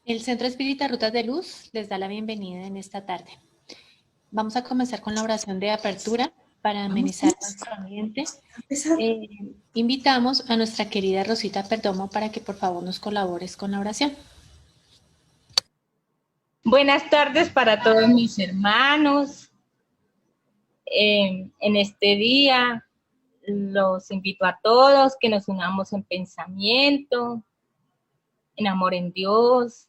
El Centro Espírita Rutas de Luz les da la bienvenida en esta tarde. Vamos a comenzar con la oración de apertura para amenizar nuestro ambiente. Invitamos a nuestra querida Rosita Perdomo para que por favor nos colabores con la oración. Buenas tardes para todos mis hermanos. En este día los invito a todos que nos unamos en pensamiento, en amor en Dios,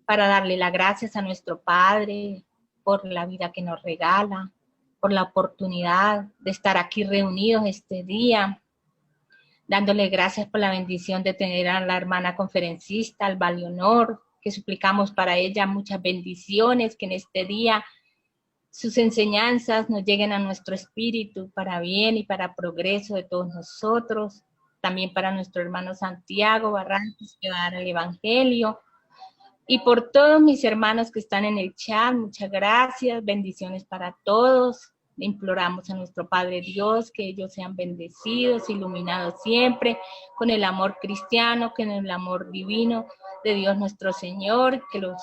para darle las gracias a nuestro Padre por la vida que nos regala, por la oportunidad de estar aquí reunidos este día, dándole gracias por la bendición de tener a la hermana conferencista, Alba Leonor, que suplicamos para ella muchas bendiciones, que en este día sus enseñanzas nos lleguen a nuestro espíritu para bien y para progreso de todos nosotros, también para nuestro hermano Santiago Barrantes, que va a dar el Evangelio, y por todos mis hermanos que están en el chat, muchas gracias, bendiciones para todos. Le imploramos a nuestro Padre Dios que ellos sean bendecidos, iluminados siempre, con el amor cristiano, con el amor divino de Dios nuestro Señor, que los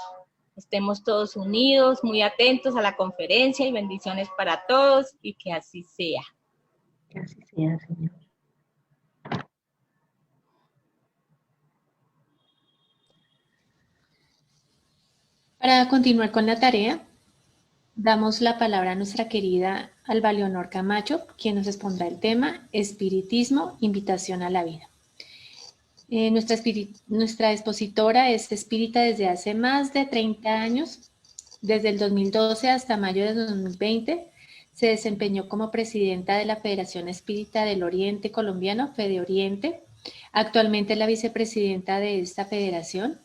estemos todos unidos, muy atentos a la conferencia y bendiciones para todos y que así sea. Que así sea, Señor. Para continuar con la tarea, damos la palabra a nuestra querida Alba Leonor Camacho, quien nos expondrá el tema Espiritismo, invitación a la vida. Nuestra expositora es espírita desde hace más de 30 años. Desde el 2012 hasta mayo de 2020 se desempeñó como presidenta de la Federación Espírita del Oriente Colombiano, Fede Oriente. Actualmente es la vicepresidenta de esta federación.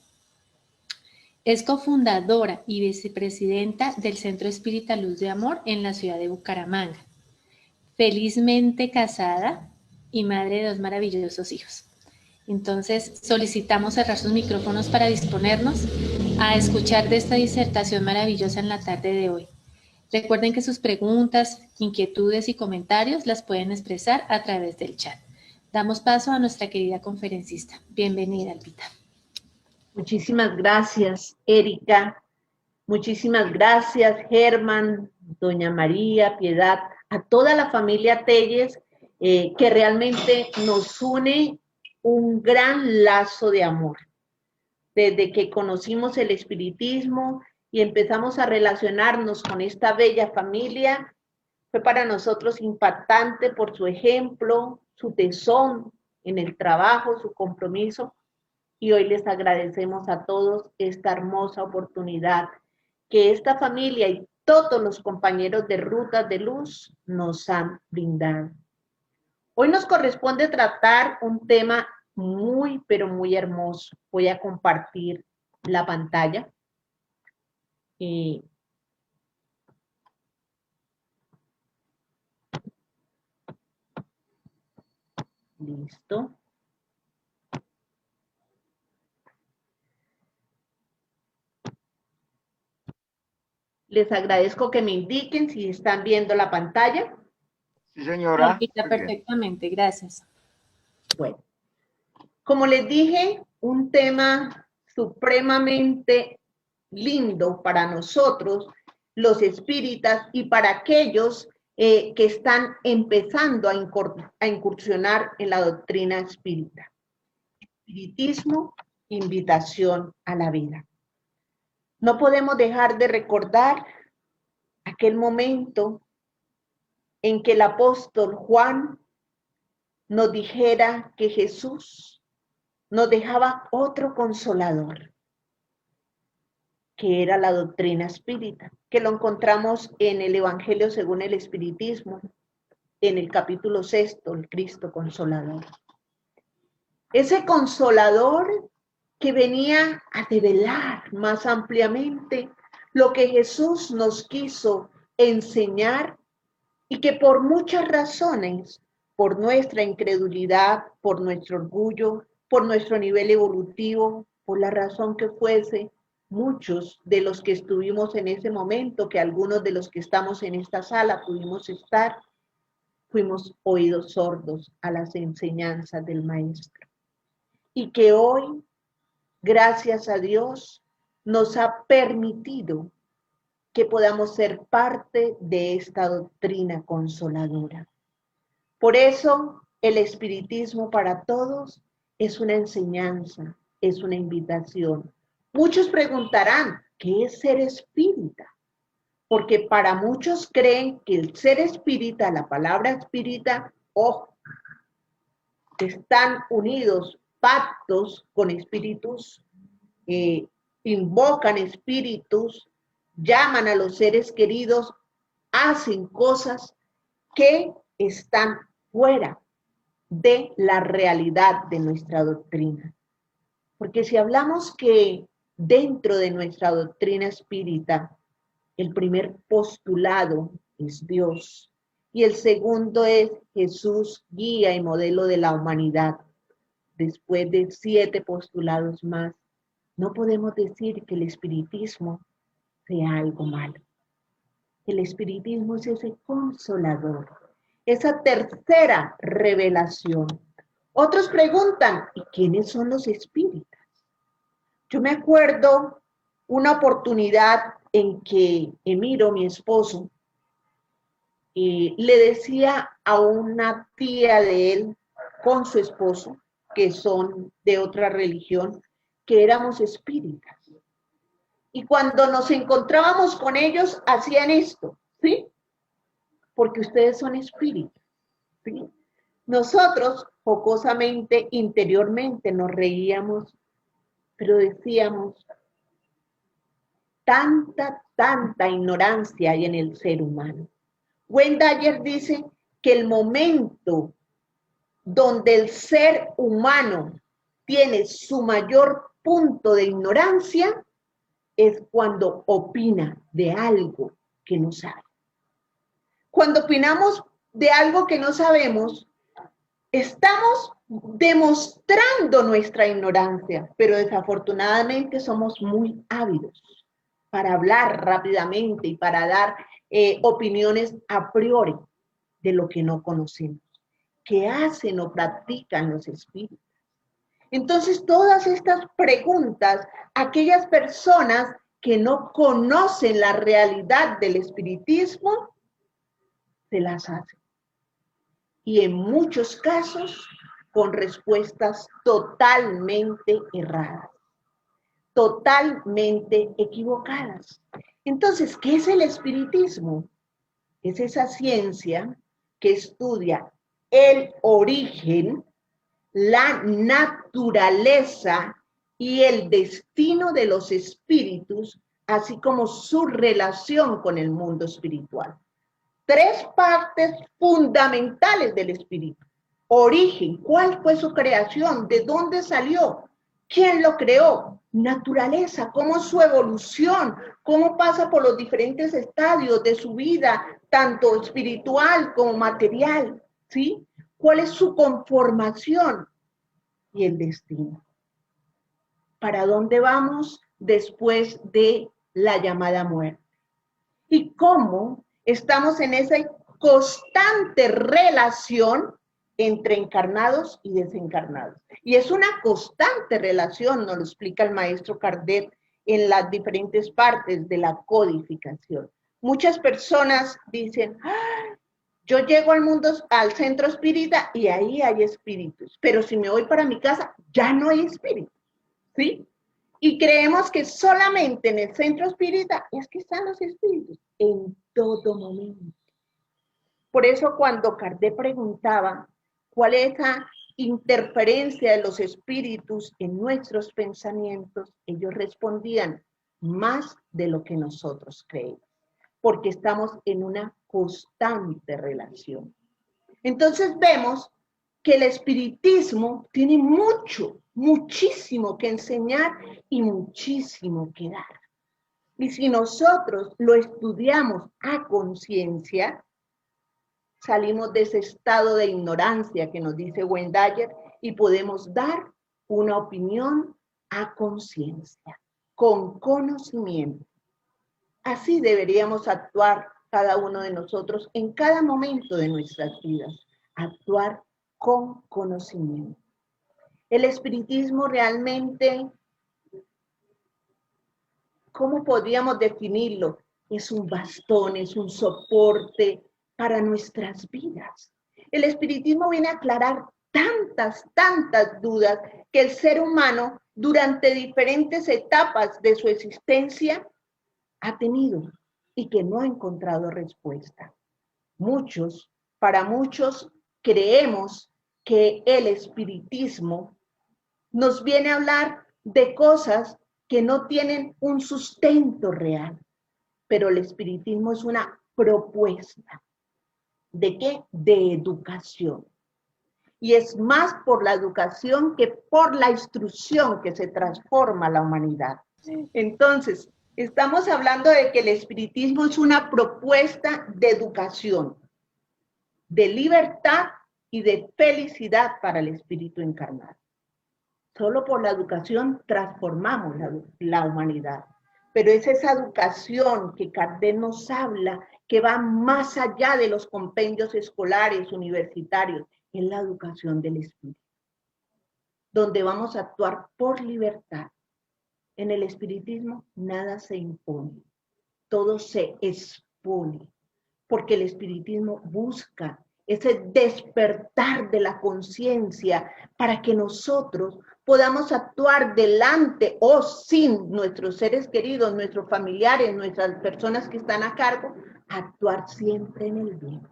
Es cofundadora y vicepresidenta del Centro Espírita Luz de Amor en la ciudad de Bucaramanga. Felizmente casada y madre de 2 maravillosos hijos. Entonces, solicitamos cerrar sus micrófonos para disponernos a escuchar de esta disertación maravillosa en la tarde de hoy. Recuerden que sus preguntas, inquietudes y comentarios las pueden expresar a través del chat. Damos paso a nuestra querida conferencista. Bienvenida, Albita. Muchísimas gracias, Erika. Muchísimas gracias, Germán, doña María, Piedad, a toda la familia Telles, que realmente nos une un gran lazo de amor. Desde que conocimos el espiritismo y empezamos a relacionarnos con esta bella familia, fue para nosotros impactante por su ejemplo, su tesón en el trabajo, su compromiso, y hoy les agradecemos a todos esta hermosa oportunidad que esta familia y todos los compañeros de Rutas de Luz nos han brindado. Hoy nos corresponde tratar un tema muy, pero muy hermoso. Voy a compartir la pantalla. Listo. Les agradezco que me indiquen si están viendo la pantalla. Sí, señora. Albita, perfectamente, gracias. Bueno, como les dije, un tema supremamente lindo para nosotros, los espíritas, y para aquellos que están empezando a incursionar en la doctrina espírita. Espiritismo, invitación a la vida. No podemos dejar de recordar aquel momento en que el apóstol Juan nos dijera que Jesús nos dejaba otro consolador, que era la doctrina espírita, que lo encontramos en el Evangelio según el Espiritismo, en el capítulo 6, el Cristo Consolador. Ese consolador que venía a develar más ampliamente lo que Jesús nos quiso enseñar y que por muchas razones, por nuestra incredulidad, por nuestro orgullo, por nuestro nivel evolutivo, por la razón que fuese, muchos de los que estuvimos en ese momento, que algunos de los que estamos en esta sala pudimos estar, fuimos oídos sordos a las enseñanzas del Maestro. Y que hoy gracias a Dios, nos ha permitido que podamos ser parte de esta doctrina consoladora. Por eso, el espiritismo para todos es una enseñanza, es una invitación. Muchos preguntarán, ¿qué es ser espírita? Porque para muchos creen que el ser espírita, la palabra espírita, están unidos pactos con espíritus, invocan espíritus, llaman a los seres queridos, hacen cosas que están fuera de la realidad de nuestra doctrina. Porque si hablamos que dentro de nuestra doctrina espírita, el primer postulado es Dios y el segundo es Jesús, guía y modelo de la humanidad. Después de 7 postulados más, no podemos decir que el espiritismo sea algo malo. El espiritismo es ese consolador, esa tercera revelación. Otros preguntan, ¿y quiénes son los espíritas? Yo me acuerdo una oportunidad en que Emiro, mi esposo, le decía a una tía de él con su esposo, que son de otra religión, que éramos espíritas. Y cuando nos encontrábamos con ellos, hacían esto, ¿sí? Porque ustedes son espíritus, ¿sí? Nosotros, jocosamente, interiormente, nos reíamos, pero decíamos, tanta ignorancia hay en el ser humano. Wendayer dice que el momento donde el ser humano tiene su mayor punto de ignorancia es cuando opina de algo que no sabe. Cuando opinamos de algo que no sabemos, estamos demostrando nuestra ignorancia, pero desafortunadamente somos muy ávidos para hablar rápidamente y para dar opiniones a priori de lo que no conocemos. ¿Qué hacen o practican los espíritus? Entonces, todas estas preguntas, aquellas personas que no conocen la realidad del espiritismo, se las hacen. Y en muchos casos, con respuestas totalmente erradas, totalmente equivocadas. Entonces, ¿qué es el espiritismo? Es esa ciencia que estudia el origen, la naturaleza y el destino de los espíritus, así como su relación con el mundo espiritual. 3 partes fundamentales del espíritu. Origen, ¿cuál fue su creación? ¿De dónde salió? ¿Quién lo creó? Naturaleza, ¿cómo es su evolución? ¿Cómo pasa por los diferentes estadios de su vida, tanto espiritual como material? ¿Sí? ¿Cuál es su conformación? Y el destino. ¿Para dónde vamos después de la llamada muerte? ¿Y cómo estamos en esa constante relación entre encarnados y desencarnados? Y es una constante relación, nos lo explica el maestro Kardec en las diferentes partes de la codificación. Muchas personas dicen, yo llego al mundo, al centro espírita y ahí hay espíritus, pero si me voy para mi casa, ya no hay espíritus, ¿sí? Y creemos que solamente en el centro espírita es que están los espíritus, en todo momento. Por eso cuando Kardec preguntaba cuál es esa interferencia de los espíritus en nuestros pensamientos, ellos respondían más de lo que nosotros creemos, porque estamos en una constante relación. Entonces vemos que el espiritismo tiene muchísimo que enseñar y muchísimo que dar. Y si nosotros lo estudiamos a conciencia, salimos de ese estado de ignorancia que nos dice Wendayer y podemos dar una opinión a conciencia, con conocimiento. Así deberíamos actuar cada uno de nosotros en cada momento de nuestras vidas, actuar con conocimiento. El espiritismo realmente ¿cómo podríamos definirlo? Es un bastón, es un soporte para nuestras vidas. El espiritismo viene a aclarar tantas dudas que el ser humano durante diferentes etapas de su existencia ha tenido y que no ha encontrado respuesta. Para muchos, creemos que el espiritismo nos viene a hablar de cosas que no tienen un sustento real, pero el espiritismo es una propuesta. ¿De qué? De educación. Y es más por la educación que por la instrucción que se transforma la humanidad. Entonces, estamos hablando de que el espiritismo es una propuesta de educación, de libertad y de felicidad para el espíritu encarnado. Solo por la educación transformamos la humanidad. Pero es esa educación que Kardec nos habla, que va más allá de los compendios escolares, universitarios, es la educación del espíritu, donde vamos a actuar por libertad. En el espiritismo nada se impone, todo se expone, porque el espiritismo busca ese despertar de la conciencia para que nosotros podamos actuar delante o sin nuestros seres queridos, nuestros familiares, nuestras personas que están a cargo, actuar siempre en el bien.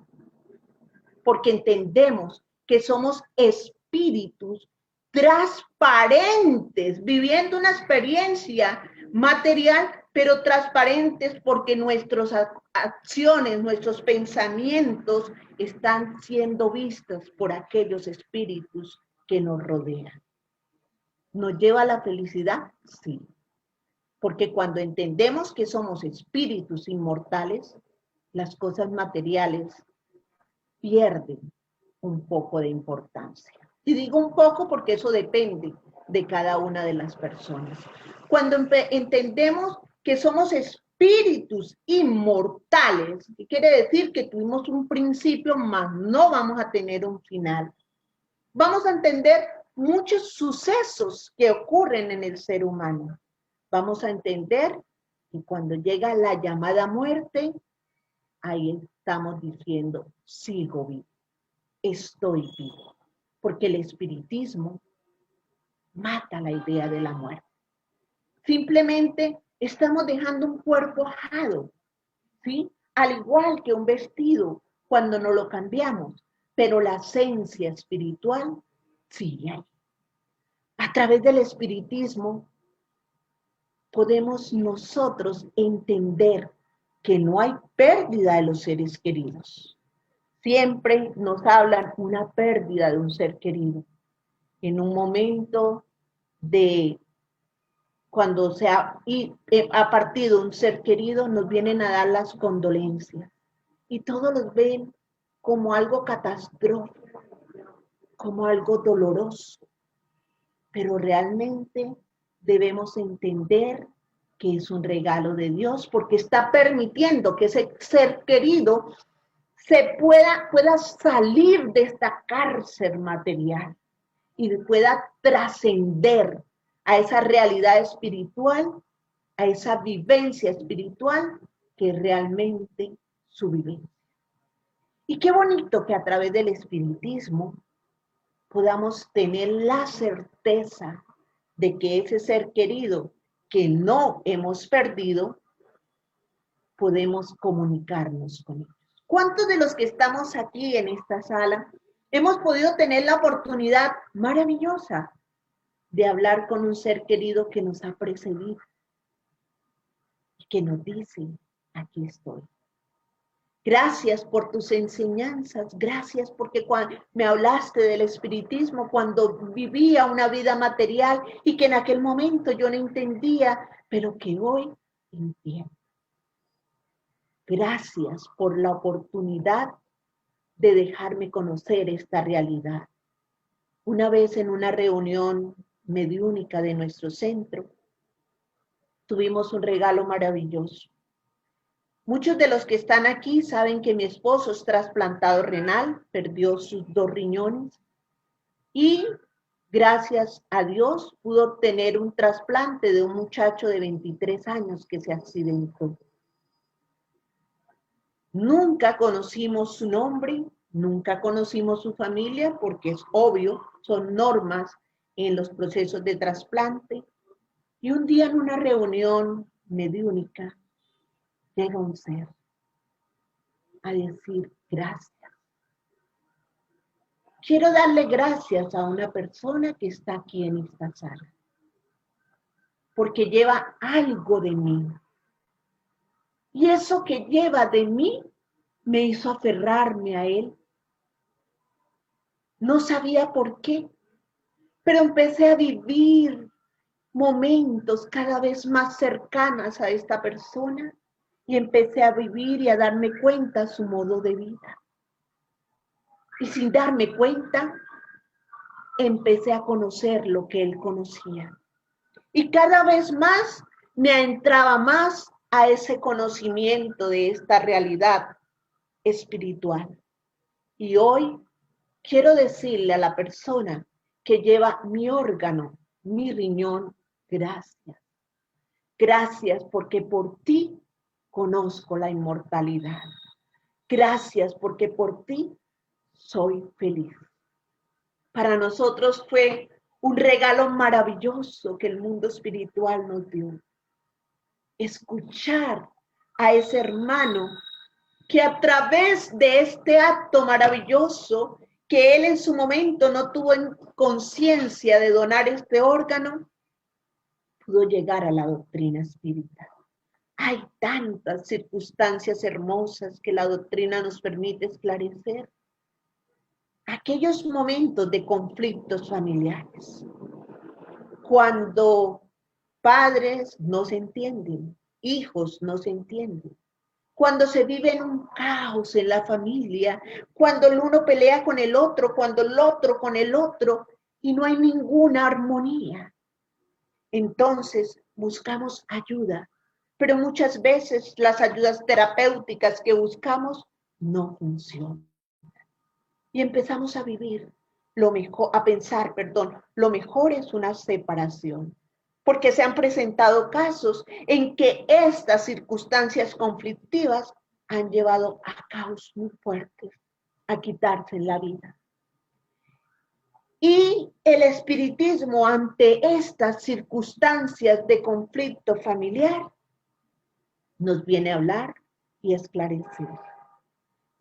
Porque entendemos que somos espíritus transparentes, viviendo una experiencia material, pero transparentes porque nuestras acciones, nuestros pensamientos están siendo vistos por aquellos espíritus que nos rodean. ¿Nos lleva a la felicidad? Sí. Porque cuando entendemos que somos espíritus inmortales, las cosas materiales pierden un poco de importancia. Y digo un poco porque eso depende de cada una de las personas. Cuando entendemos que somos espíritus inmortales, ¿qué quiere decir? Que tuvimos un principio, mas no vamos a tener un final. Vamos a entender muchos sucesos que ocurren en el ser humano. Vamos a entender que cuando llega la llamada muerte, ahí estamos diciendo, sigo vivo, estoy vivo, porque el espiritismo mata la idea de la muerte. Simplemente estamos dejando un cuerpo ajado, ¿sí? Al igual que un vestido cuando no lo cambiamos, pero la esencia espiritual sigue ahí. A través del espiritismo podemos nosotros entender que no hay pérdida de los seres queridos. Siempre nos hablan una pérdida de un ser querido. En un momento de cuando ha partido un ser querido, nos vienen a dar las condolencias. Y todos los ven como algo catastrófico, como algo doloroso. Pero realmente debemos entender que es un regalo de Dios, porque está permitiendo que ese ser querido se pueda salir de esta cárcel material y pueda trascender a esa realidad espiritual, a esa vivencia espiritual que es realmente su vivencia. Y qué bonito que a través del espiritismo podamos tener la certeza de que ese ser querido que no hemos perdido, podemos comunicarnos con ellos. ¿Cuántos de los que estamos aquí en esta sala hemos podido tener la oportunidad maravillosa de hablar con un ser querido que nos ha precedido y que nos dice, aquí estoy? Gracias por tus enseñanzas, gracias porque cuando me hablaste del espiritismo cuando vivía una vida material y que en aquel momento yo no entendía, pero que hoy entiendo. Gracias por la oportunidad de dejarme conocer esta realidad. Una vez en una reunión mediúnica de nuestro centro, tuvimos un regalo maravilloso. Muchos de los que están aquí saben que mi esposo es trasplantado renal, perdió sus 2 riñones y gracias a Dios, pudo obtener un trasplante de un muchacho de 23 años que se accidentó. Nunca conocimos su nombre, nunca conocimos su familia, porque es obvio, son normas en los procesos de trasplante. Y un día en una reunión mediúnica, llega un ser a decir gracias. Quiero darle gracias a una persona que está aquí en esta sala, porque lleva algo de mí. Y eso que lleva de mí me hizo aferrarme a él. No sabía por qué, pero empecé a vivir momentos cada vez más cercanas a esta persona y empecé a vivir y a darme cuenta su modo de vida. Y sin darme cuenta, empecé a conocer lo que él conocía. Y cada vez más me entraba más a ese conocimiento de esta realidad espiritual. Y hoy quiero decirle a la persona que lleva mi órgano, mi riñón, gracias. Gracias porque por ti conozco la inmortalidad. Gracias porque por ti soy feliz. Para nosotros fue un regalo maravilloso que el mundo espiritual nos dio. Escuchar a ese hermano que a través de este acto maravilloso, que él en su momento no tuvo conciencia de donar este órgano, pudo llegar a la doctrina espírita. Hay tantas circunstancias hermosas que la doctrina nos permite esclarecer. Aquellos momentos de conflictos familiares, cuando padres no se entienden, hijos no se entienden, cuando se vive en un caos en la familia, cuando el uno pelea con el otro, cuando el otro con el otro, y no hay ninguna armonía. Entonces buscamos ayuda, pero muchas veces las ayudas terapéuticas que buscamos no funcionan. Y empezamos a vivir lo mejor, a pensar, lo mejor es una separación. Porque se han presentado casos en que estas circunstancias conflictivas han llevado a caos muy fuertes, a quitarse la vida. Y el espiritismo ante estas circunstancias de conflicto familiar nos viene a hablar y esclarecer.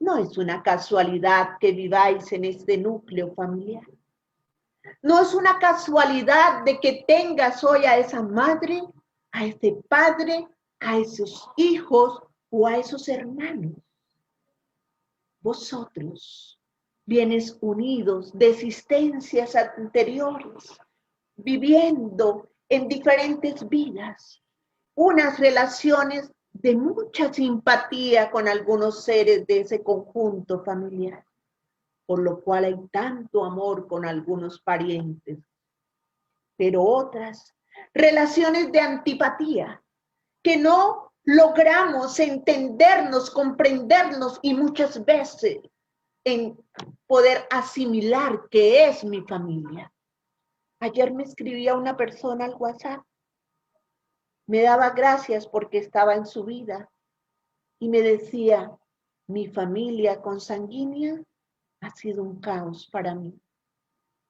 No es una casualidad que viváis en este núcleo familiar. No es una casualidad de que tengas hoy a esa madre, a ese padre, a esos hijos o a esos hermanos. Vosotros vienes unidos de existencias anteriores, viviendo en diferentes vidas, unas relaciones de mucha simpatía con algunos seres de ese conjunto familiar, por lo cual hay tanto amor con algunos parientes, pero otras relaciones de antipatía, que no logramos entendernos, comprendernos y muchas veces en poder asimilar qué es mi familia. Ayer me escribía una persona al WhatsApp, me daba gracias porque estaba en su vida y me decía, mi familia consanguínea ha sido un caos para mí,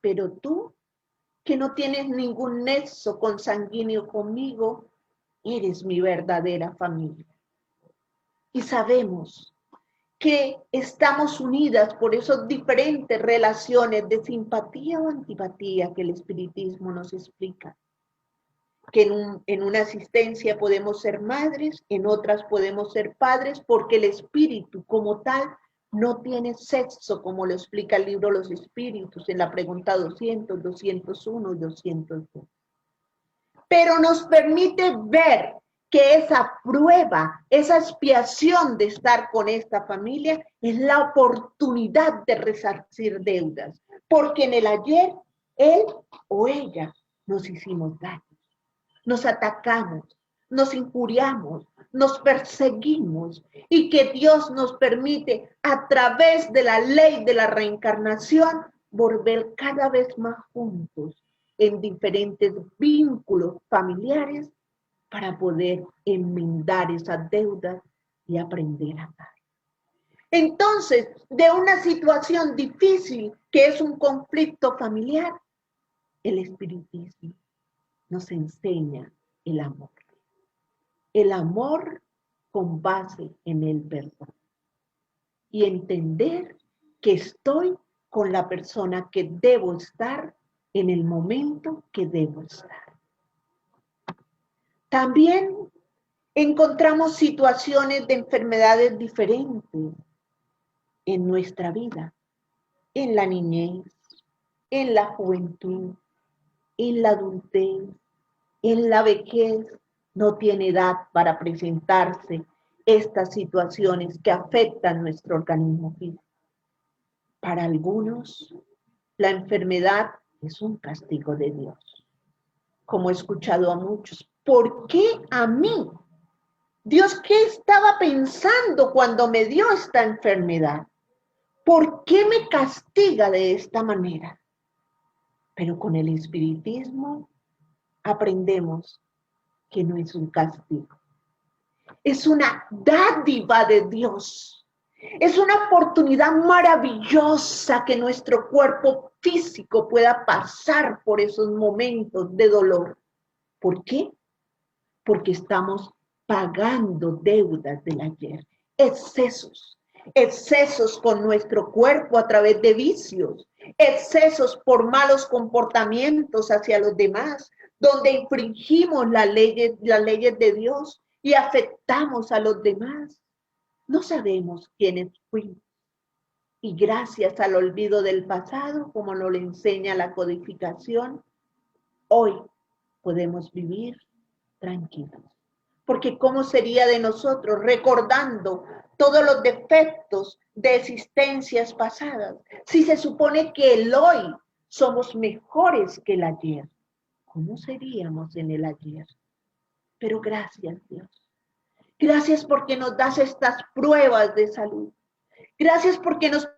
pero tú, que no tienes ningún nexo consanguíneo conmigo, eres mi verdadera familia. Y sabemos que estamos unidas por esas diferentes relaciones de simpatía o antipatía que el espiritismo nos explica. Que en una asistencia podemos ser madres, en otras podemos ser padres, porque el espíritu como tal no tiene sexo, como lo explica el libro Los Espíritus en la pregunta 200, 201 y 202. Pero nos permite ver que esa prueba, esa expiación de estar con esta familia es la oportunidad de resarcir deudas, porque en el ayer, él o ella nos hicimos daño. Nos atacamos, nos injuriamos, nos perseguimos y que Dios nos permite a través de la ley de la reencarnación volver cada vez más juntos en diferentes vínculos familiares para poder enmendar esas deudas y aprender a dar. Entonces, de una situación difícil que es un conflicto familiar, el espiritismo nos enseña el amor. El amor con base en el perdón. Y entender que estoy con la persona que debo estar en el momento que debo estar. También encontramos situaciones de enfermedades diferentes en nuestra vida, en la niñez, en la juventud, en la adultez, en la vejez. No tiene edad para presentarse estas situaciones que afectan nuestro organismo físico. Para algunos, la enfermedad es un castigo de Dios. Como he escuchado a muchos, ¿por qué a mí? Dios, ¿qué estaba pensando cuando me dio esta enfermedad? ¿Por qué me castiga de esta manera? Pero con el espiritismo aprendemos que no es un castigo. Es una dádiva de Dios. Es una oportunidad maravillosa que nuestro cuerpo físico pueda pasar por esos momentos de dolor. ¿Por qué? Porque estamos pagando deudas del ayer, excesos con nuestro cuerpo a través de vicios, excesos por malos comportamientos hacia los demás, donde infringimos las leyes de Dios y afectamos a los demás. No sabemos quiénes fuimos. Y gracias al olvido del pasado, como nos lo enseña la codificación, hoy podemos vivir tranquilos. Porque ¿cómo sería de nosotros recordando todos los defectos de existencias pasadas si se supone que el hoy somos mejores que el ayer? ¿Cómo seríamos en el ayer? Pero gracias, Dios. Gracias porque nos das estas pruebas de salud. Gracias porque nos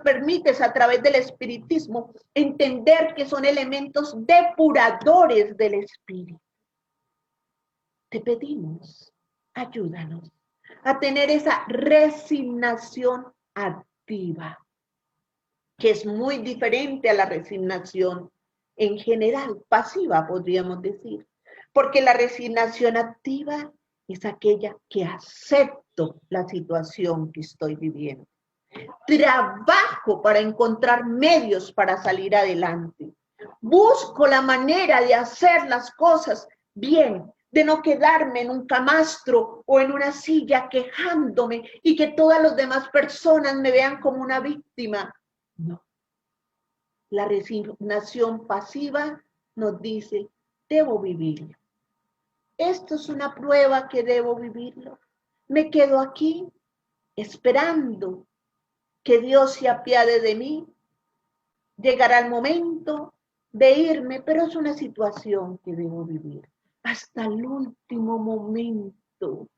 permites a través del espiritismo entender que son elementos depuradores del espíritu. Te pedimos, ayúdanos a tener esa resignación activa, que es muy diferente a la resignación en general, pasiva, podríamos decir, porque la resignación activa es aquella que acepto la situación que estoy viviendo. Trabajo para encontrar medios para salir adelante. Busco la manera de hacer las cosas bien, de no quedarme en un camastro o en una silla quejándome y que todas las demás personas me vean como una víctima. No. La resignación pasiva nos dice, debo vivirlo. Esto es una prueba que debo vivirlo. Me quedo aquí esperando que Dios se apiade de mí. Llegará el momento de irme, pero es una situación que debo vivir hasta el último momento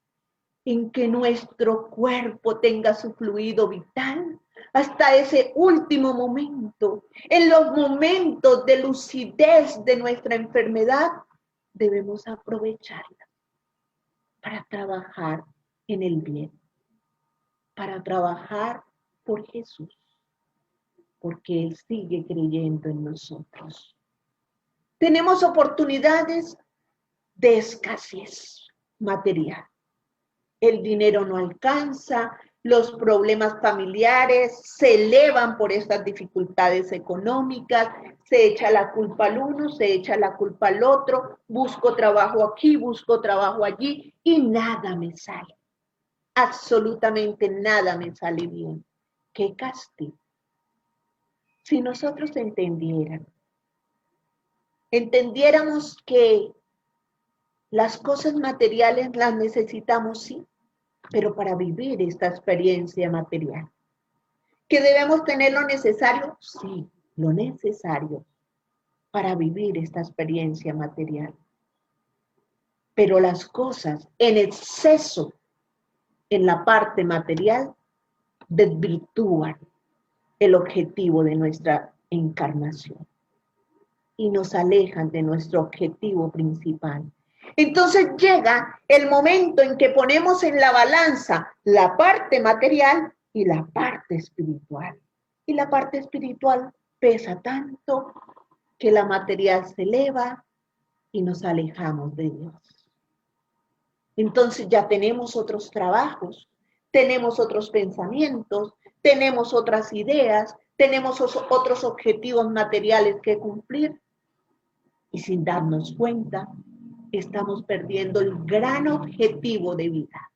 en que nuestro cuerpo tenga su fluido vital, hasta ese último momento, en los momentos de lucidez de nuestra enfermedad, debemos aprovecharla para trabajar en el bien, para trabajar por Jesús, porque Él sigue creyendo en nosotros. Tenemos oportunidades de escasez material. El dinero no alcanza, los problemas familiares se elevan por estas dificultades económicas, se echa la culpa al uno, se echa la culpa al otro, busco trabajo aquí, busco trabajo allí y nada me sale. Absolutamente nada me sale bien. ¡Qué castigo! Si nosotros entendiéramos que las cosas materiales las necesitamos, sí, pero para vivir esta experiencia material. ¿Que debemos tener lo necesario? Sí, lo necesario para vivir esta experiencia material. Pero las cosas en exceso en la parte material desvirtúan el objetivo de nuestra encarnación y nos alejan de nuestro objetivo principal. Entonces llega el momento en que ponemos en la balanza la parte material y la parte espiritual. Y la parte espiritual pesa tanto que la material se eleva y nos alejamos de Dios. Entonces ya tenemos otros trabajos, tenemos otros pensamientos, tenemos otras ideas, tenemos otros objetivos materiales que cumplir. Y sin darnos cuenta, estamos perdiendo el gran objetivo de vida.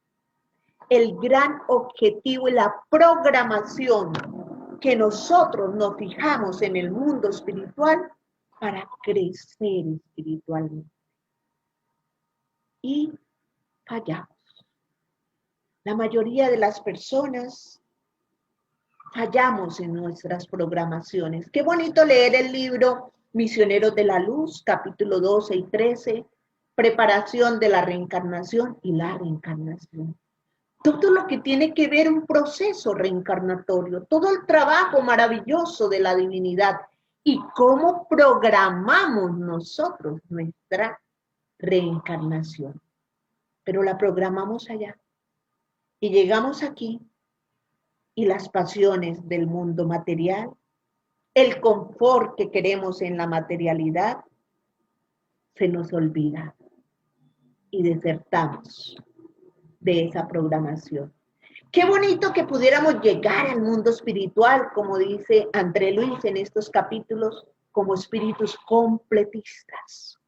El gran objetivo y la programación que nosotros nos fijamos en el mundo espiritual para crecer espiritualmente. Y fallamos. La mayoría de las personas fallamos en nuestras programaciones. Qué bonito leer el libro Misioneros de la Luz, capítulo 12 y 13, preparación de la reencarnación y la reencarnación. Todo lo que tiene que ver un proceso reencarnatorio, todo el trabajo maravilloso de la divinidad y cómo programamos nosotros nuestra reencarnación. Pero la programamos allá y llegamos aquí y las pasiones del mundo material, el confort que queremos en la materialidad, se nos olvida y desertamos de esa programación. Qué bonito que pudiéramos llegar al mundo espiritual, como dice André Luis en estos capítulos, como espíritus completistas.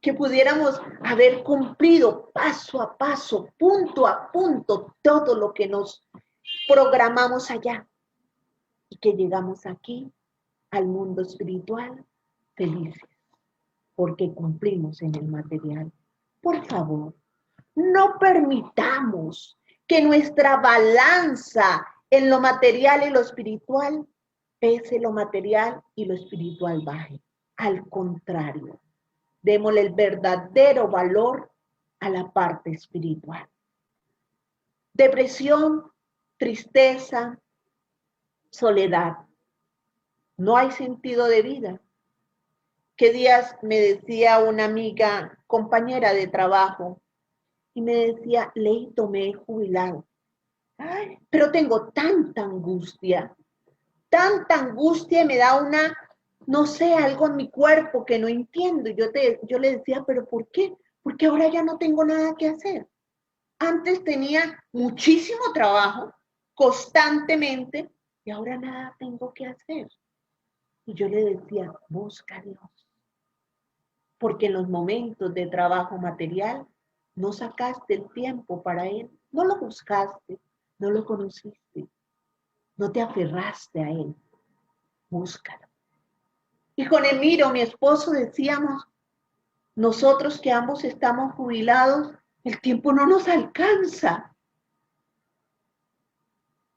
Que pudiéramos haber cumplido paso a paso, punto a punto, todo lo que nos programamos allá. Y que llegamos aquí, al mundo espiritual, felices, porque cumplimos en el material. Por favor, no permitamos que nuestra balanza en lo material y lo espiritual pese lo material y lo espiritual baje. Al contrario, démosle el verdadero valor a la parte espiritual. Depresión, tristeza, soledad. No hay sentido de vida. ¿Qué días me decía una amiga, compañera de trabajo, y me decía, Leito, me he jubilado. Ay, pero tengo tanta angustia y me da una, no sé, algo en mi cuerpo que no entiendo. Y yo le decía, ¿pero por qué? Porque ahora ya no tengo nada que hacer. Antes tenía muchísimo trabajo, constantemente, y ahora nada tengo que hacer. Y yo le decía, busca a Dios. Porque en los momentos de trabajo material, no sacaste el tiempo para Él, no lo buscaste, no lo conociste, no te aferraste a Él, búscalo. Y con Emiro, mi esposo, decíamos, nosotros que ambos estamos jubilados, el tiempo no nos alcanza.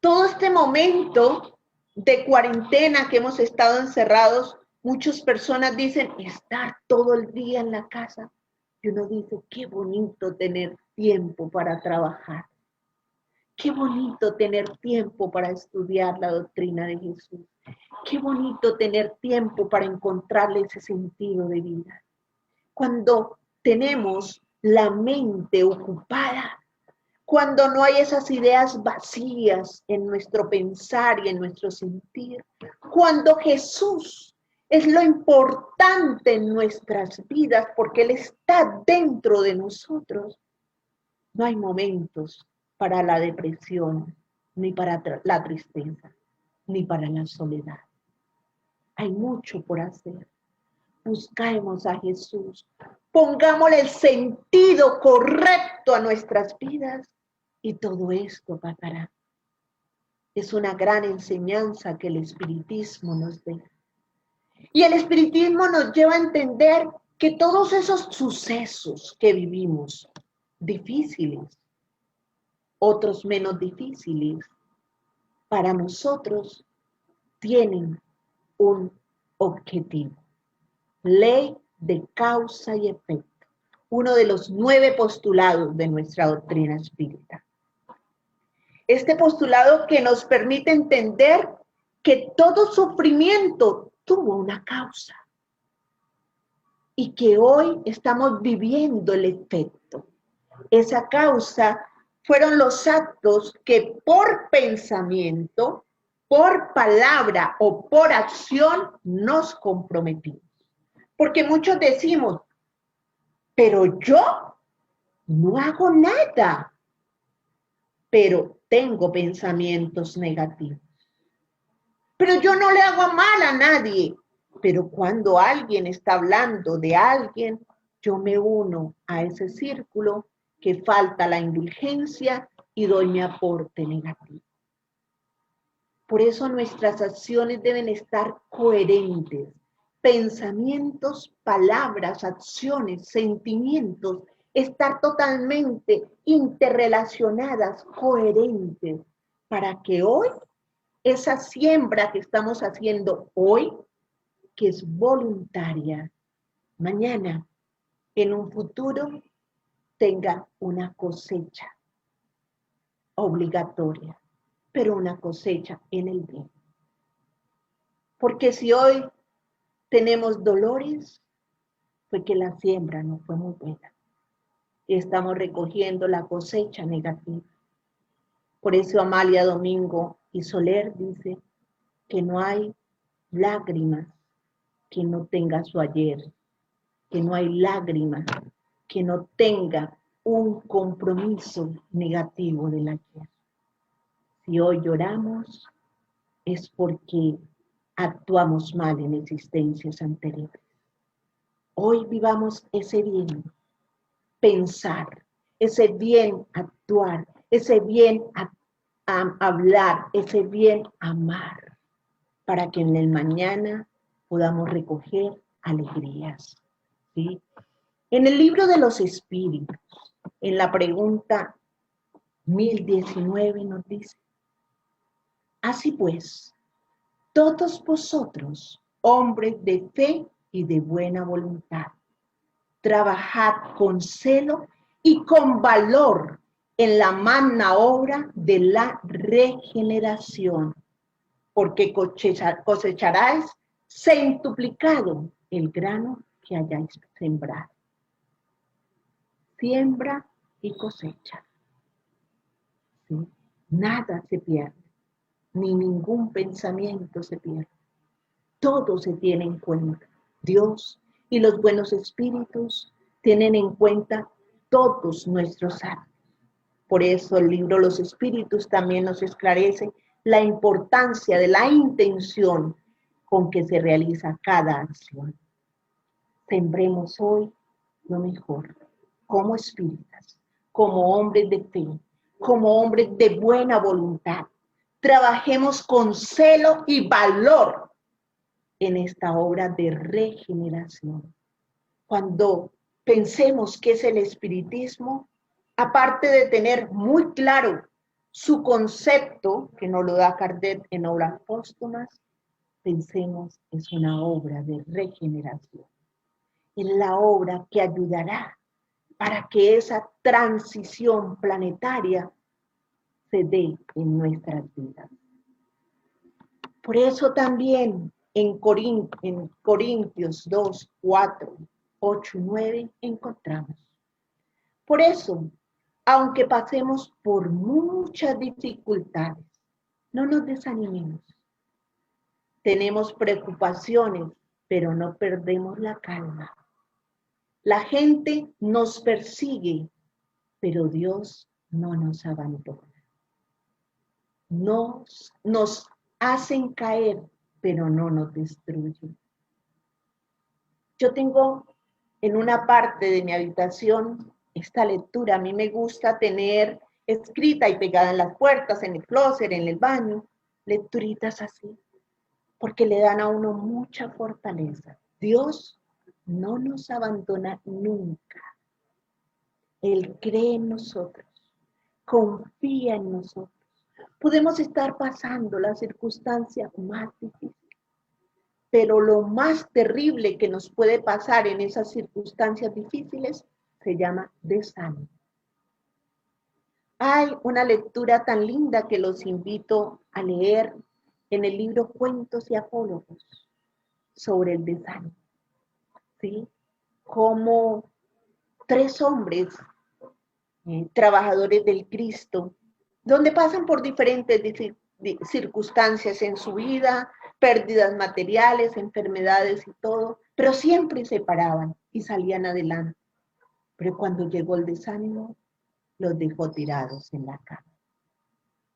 Todo este momento de cuarentena que hemos estado encerrados, muchas personas dicen, estar todo el día en la casa. Y uno dice, qué bonito tener tiempo para trabajar. Qué bonito tener tiempo para estudiar la doctrina de Jesús. Qué bonito tener tiempo para encontrarle ese sentido de vida. Cuando tenemos la mente ocupada, cuando no hay esas ideas vacías en nuestro pensar y en nuestro sentir, cuando Jesús es lo importante en nuestras vidas porque Él está dentro de nosotros, no hay momentos para la depresión, ni para la tristeza, ni para la soledad. Hay mucho por hacer. Busquemos a Jesús, pongámosle el sentido correcto a nuestras vidas y todo esto pasará. Es una gran enseñanza que el espiritismo nos deja. Y el espiritismo nos lleva a entender que todos esos sucesos que vivimos, difíciles, otros menos difíciles, para nosotros tienen un objetivo. Ley de causa y efecto, uno de los 9 postulados de nuestra doctrina espírita. Este postulado que nos permite entender que todo sufrimiento tuvo una causa y que hoy estamos viviendo el efecto. Esa causa fueron los actos que por pensamiento, por palabra o por acción nos comprometimos. Porque muchos decimos, pero yo no hago nada, pero tengo pensamientos negativos. Pero yo no le hago mal a nadie, pero cuando alguien está hablando de alguien, yo me uno a ese círculo que falta la indulgencia y doy mi aporte negativo. Por eso nuestras acciones deben estar coherentes. Pensamientos, palabras, acciones, sentimientos, estar totalmente interrelacionadas, coherentes, para que hoy, esa siembra que estamos haciendo hoy, que es voluntaria, mañana, en un futuro, tenga una cosecha obligatoria, pero una cosecha en el bien. Porque si hoy tenemos dolores, fue que la siembra no fue muy buena. Y estamos recogiendo la cosecha negativa. Por eso Amalia Domingo y Soler dice que no hay lágrimas que no tenga su ayer, que no hay lágrimas que no tenga un compromiso negativo del ayer. Si hoy lloramos, es porque actuamos mal en existencias anteriores. Hoy vivamos ese bien pensar, ese bien actuar, ese bien hablar, ese bien amar, para que en el mañana podamos recoger alegrías, ¿sí? En el libro de los Espíritus, en la pregunta 1019 nos dice, así pues, todos vosotros, hombres de fe y de buena voluntad, trabajad con celo y con valor en la magna obra de la regeneración, porque cosecharáis centuplicado el grano que hayáis sembrado. Siembra y cosecha. ¿Sí? Nada se pierde, ni ningún pensamiento se pierde. Todo se tiene en cuenta. Dios y los buenos espíritus tienen en cuenta todos nuestros actos. Por eso el libro Los Espíritus también nos esclarece la importancia de la intención con que se realiza cada acción. Sembremos hoy lo mejor, como espíritas, como hombres de fe, como hombres de buena voluntad. Trabajemos con celo y valor en esta obra de regeneración. Cuando pensemos qué es el espiritismo, aparte de tener muy claro su concepto, que nos lo da Kardec en obras póstumas, pensemos es una obra de regeneración. Es la obra que ayudará para que esa transición planetaria se dé en nuestras vidas. Por eso también en Corintios 2, 4, 8 y 9 encontramos. Por eso, aunque pasemos por muchas dificultades, no nos desanimemos. Tenemos preocupaciones, pero no perdemos la calma. La gente nos persigue, pero Dios no nos abandona. Nos hacen caer, pero no nos destruyen. Yo tengo en una parte de mi habitación esta lectura. A mí me gusta tener escrita y pegada en las puertas, en el closet, en el baño, lecturitas así, porque le dan a uno mucha fortaleza. Dios no nos abandona nunca. Él cree en nosotros, confía en nosotros. Podemos estar pasando las circunstancias más difíciles, pero lo más terrible que nos puede pasar en esas circunstancias difíciles se llama desánimo. Hay una lectura tan linda que los invito a leer en el libro Cuentos y Apólogos sobre el desánimo, ¿sí? Como 3 hombres, trabajadores del Cristo, donde pasan por diferentes circunstancias en su vida, pérdidas materiales, enfermedades y todo, pero siempre se paraban y salían adelante. Pero cuando llegó el desánimo, los dejó tirados en la cama.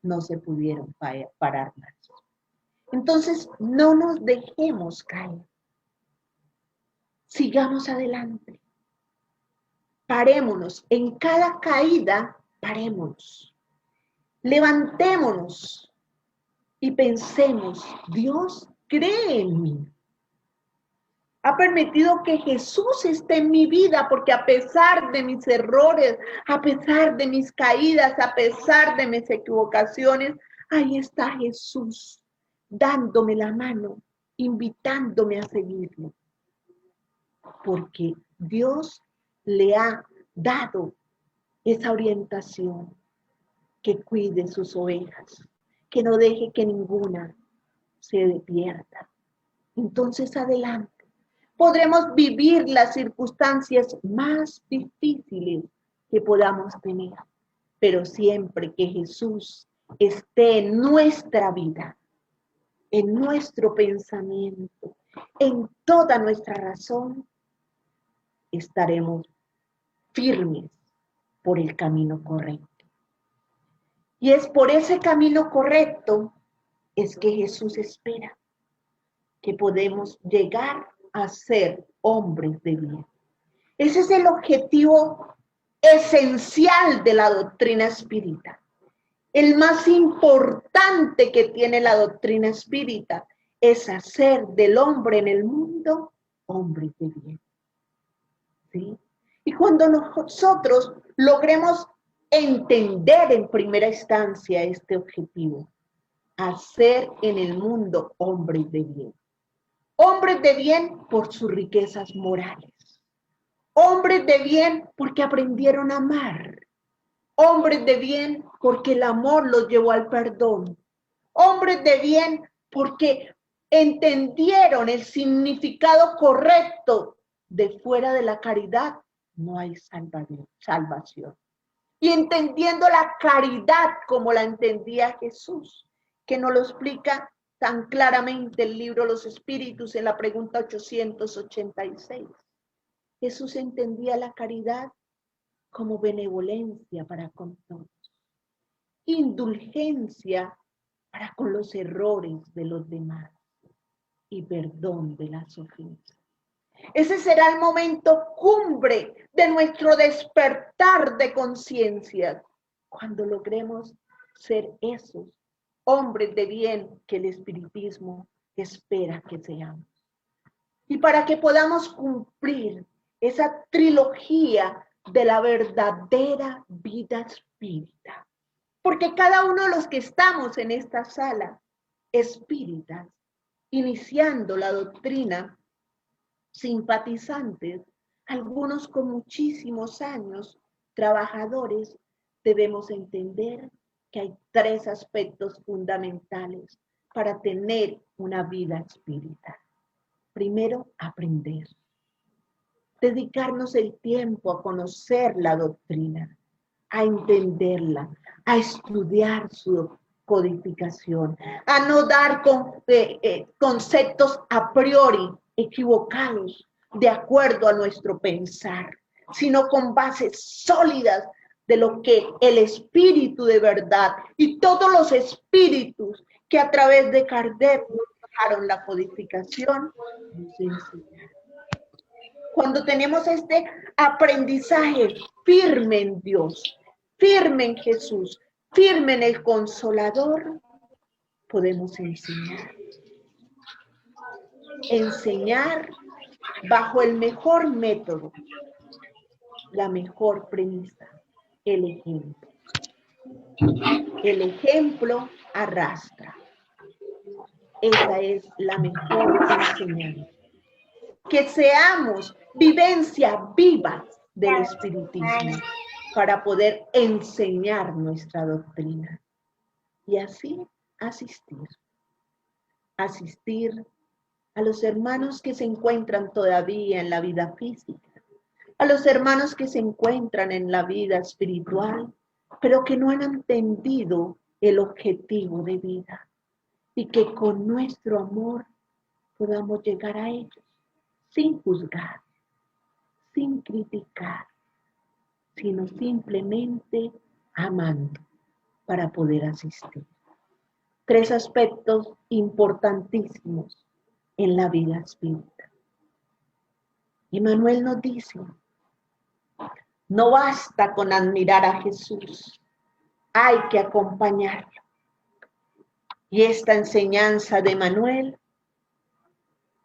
No se pudieron parar más. Entonces, no nos dejemos caer. Sigamos adelante. Parémonos. En cada caída, parémonos. Levantémonos y pensemos, Dios cree en mí. Ha permitido que Jesús esté en mi vida porque a pesar de mis errores, a pesar de mis caídas, a pesar de mis equivocaciones, ahí está Jesús dándome la mano, invitándome a seguirlo. Porque Dios le ha dado esa orientación, que cuide sus ovejas, que no deje que ninguna se pierda. Entonces adelante. Podremos vivir las circunstancias más difíciles que podamos tener, pero siempre que Jesús esté en nuestra vida, en nuestro pensamiento, en toda nuestra razón, estaremos firmes por el camino correcto. Y es por ese camino correcto es que Jesús espera que podemos llegar a ser hombres de bien. Ese es el objetivo esencial de la doctrina espírita. El más importante que tiene la doctrina espírita es hacer del hombre en el mundo hombres de bien. ¿Sí? Y cuando nosotros logremos entender en primera instancia este objetivo, hacer en el mundo hombres de bien. Hombres de bien por sus riquezas morales. Hombres de bien porque aprendieron a amar. Hombres de bien porque el amor los llevó al perdón. Hombres de bien porque entendieron el significado correcto de fuera de la caridad no hay salvación. Y entendiendo la caridad como la entendía Jesús, que nos lo explica tan claramente el libro Los Espíritus en la pregunta 886. Jesús entendía la caridad como benevolencia para con todos, indulgencia para con los errores de los demás y perdón de las ofensas. Ese será el momento cumbre de nuestro despertar de conciencia, cuando logremos ser esos hombres de bien que el espiritismo espera que seamos. Y para que podamos cumplir esa trilogía de la verdadera vida espírita. Porque cada uno de los que estamos en esta sala, espíritas, iniciando la doctrina, simpatizantes, algunos con muchísimos años, trabajadores, debemos entender que hay 3 aspectos fundamentales para tener una vida espírita. Primero, aprender. Dedicarnos el tiempo a conocer la doctrina, a entenderla, a estudiar su codificación, a no dar conceptos a priori equivocados de acuerdo a nuestro pensar, sino con bases sólidas de lo que el espíritu de verdad y todos los espíritus que a través de Kardec dejaron la codificación nos enseñaron. Cuando tenemos este aprendizaje firme en Dios, firme en Jesús, firme en el Consolador, podemos enseñar. Enseñar bajo el mejor método, la mejor premisa, el ejemplo. El ejemplo arrastra. Esa es la mejor enseñanza. Que seamos vivencia viva del espiritismo para poder enseñar nuestra doctrina y así asistir asistir a los hermanos que se encuentran todavía en la vida física, a los hermanos que se encuentran en la vida espiritual, pero que no han entendido el objetivo de vida, y que con nuestro amor podamos llegar a ellos sin juzgar, sin criticar, sino simplemente amando para poder asistir. 3 aspectos importantísimos en la vida espírita. Y Manuel nos dice, no basta con admirar a Jesús, hay que acompañarlo. Y esta enseñanza de Manuel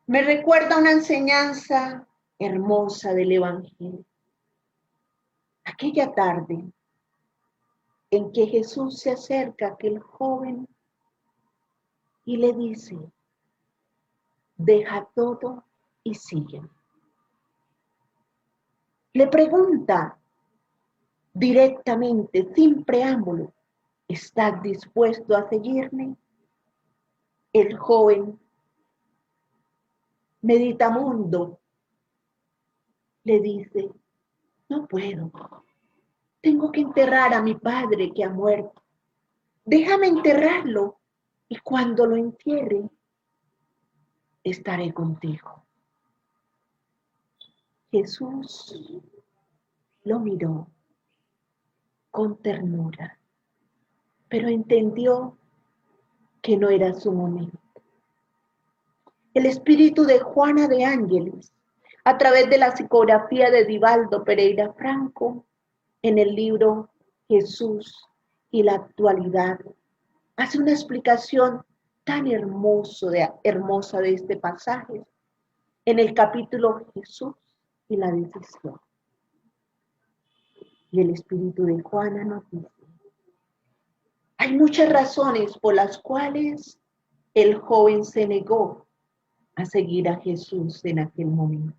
me recuerda una enseñanza hermosa del Evangelio. Aquella tarde en que Jesús se acerca a aquel joven y le dice, deja todo y sígueme. Le pregunta directamente, sin preámbulo, ¿estás dispuesto a seguirme? El joven meditamundo le dice, no puedo, tengo que enterrar a mi padre que ha muerto. Déjame enterrarlo y cuando lo entierre, estaré contigo. Jesús lo miró con ternura, pero entendió que no era su momento. El espíritu de Juana de Ángeles, a través de la psicografía de Divaldo Pereira Franco, en el libro Jesús y la actualidad, hace una explicación tan hermosa de este pasaje, en el capítulo Jesús y la decisión. Y el espíritu de Juana nos dice, hay muchas razones por las cuales el joven se negó a seguir a Jesús en aquel momento.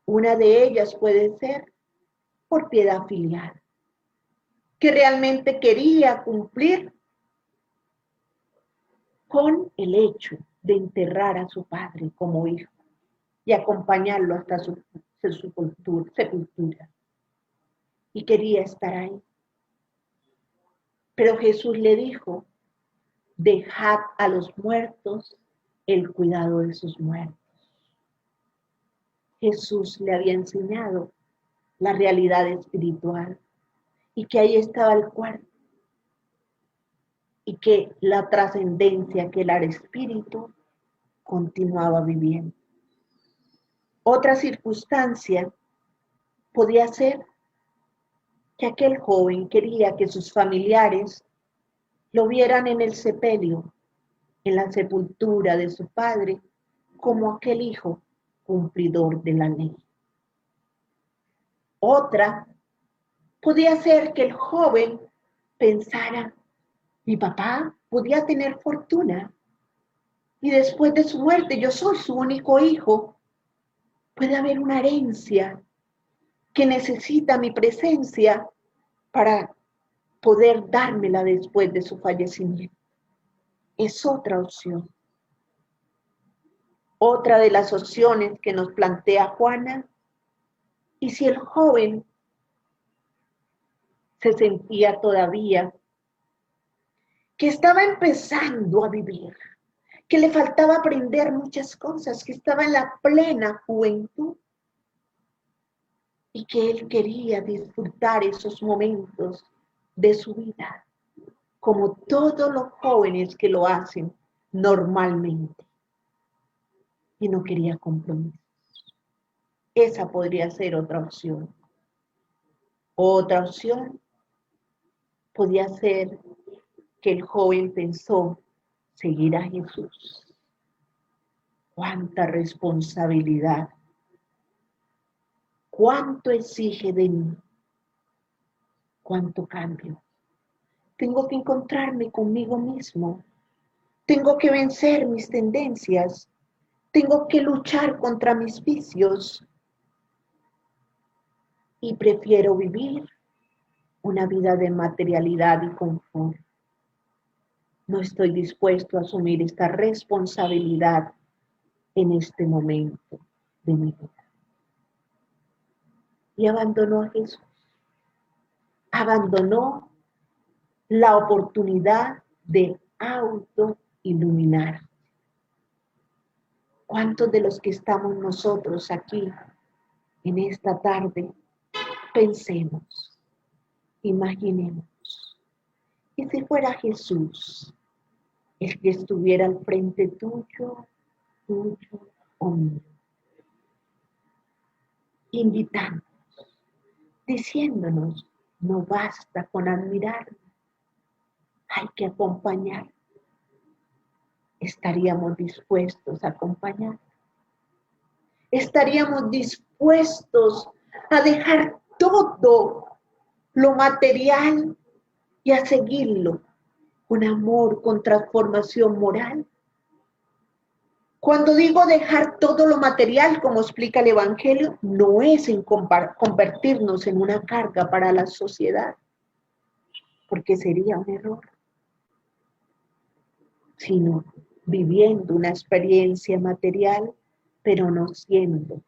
Una de ellas puede ser por piedad filial, que realmente quería cumplir con el hecho de enterrar a su padre como hijo y acompañarlo hasta su sepultura. Y quería estar ahí. Pero Jesús le dijo, dejad a los muertos el cuidado de sus muertos. Jesús le había enseñado la realidad espiritual y que ahí estaba el cuerpo y que la trascendencia que era el espíritu continuaba viviendo. Otra circunstancia podía ser que aquel joven quería que sus familiares lo vieran en el sepelio, en la sepultura de su padre, como aquel hijo cumplidor de la ley. Otra podía ser que el joven pensara, mi papá podía tener fortuna y después de su muerte yo soy su único hijo. Puede haber una herencia que necesita mi presencia para poder dármela después de su fallecimiento. Es otra opción. Otra de las opciones que nos plantea Juana, y si el joven se sentía todavía que estaba empezando a vivir, que le faltaba aprender muchas cosas, que estaba en la plena juventud y que él quería disfrutar esos momentos de su vida, como todos los jóvenes que lo hacen normalmente, y no quería compromisos. Esa podría ser otra opción. Otra opción podía ser que el joven pensó seguir a Jesús. ¡Cuánta responsabilidad! ¿Cuánto exige de mí? ¿Cuánto cambio? Tengo que encontrarme conmigo mismo. Tengo que vencer mis tendencias. Tengo que luchar contra mis vicios. Y prefiero vivir una vida de materialidad y confort. No estoy dispuesto a asumir esta responsabilidad en este momento de mi vida. Y abandonó a Jesús. Abandonó la oportunidad de autoiluminar. ¿Cuántos de los que estamos nosotros aquí en esta tarde pensemos, imaginemos, y si fuera Jesús el que estuviera al frente tuyo o mío, invitándonos, diciéndonos, no basta con admirar, hay que acompañar. ¿Estaríamos dispuestos a acompañar? ¿Estaríamos dispuestos a dejar todo lo material y a seguirlo con amor, con transformación moral? Cuando digo dejar todo lo material, como explica el Evangelio, no es en convertirnos en una carga para la sociedad, porque sería un error, sino viviendo una experiencia material, pero no siendo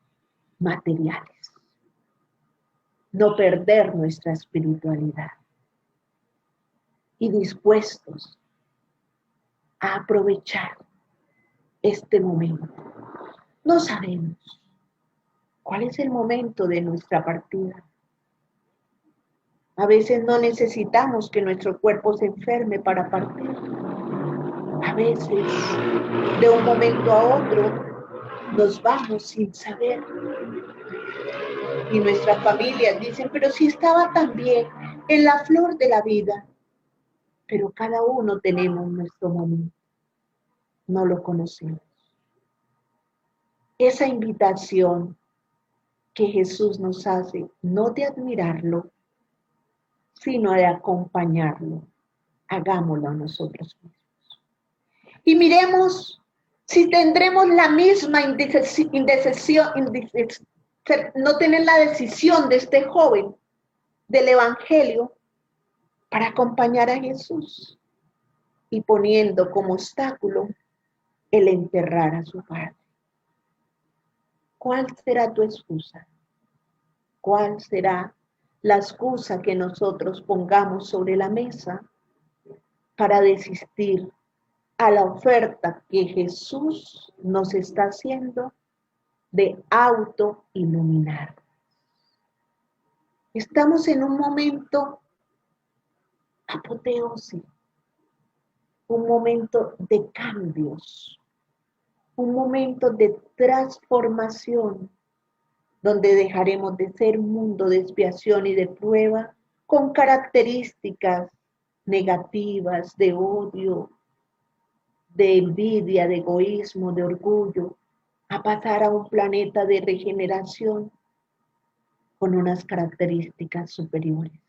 materiales. No perder nuestra espiritualidad. Y dispuestos a aprovechar este momento. No sabemos cuál es el momento de nuestra partida. A veces no necesitamos que nuestro cuerpo se enferme para partir. A veces, de un momento a otro, nos vamos sin saber. Y nuestras familias dicen, pero si estaba tan bien, en la flor de la vida. Pero cada uno tenemos nuestro momento. No lo conocemos. Esa invitación que Jesús nos hace, no de admirarlo, sino de acompañarlo. Hagámoslo a nosotros mismos. Y miremos si tendremos la misma no tener la decisión de este joven del Evangelio para acompañar a Jesús y poniendo como obstáculo el enterrar a su padre. ¿Cuál será tu excusa? ¿Cuál será la excusa que nosotros pongamos sobre la mesa para desistir a la oferta que Jesús nos está haciendo de autoiluminar? Estamos en un momento apoteósico, un momento de cambios, un momento de transformación, donde dejaremos de ser un mundo de expiación y de prueba con características negativas, de odio, de envidia, de egoísmo, de orgullo, a pasar a un planeta de regeneración con unas características superiores.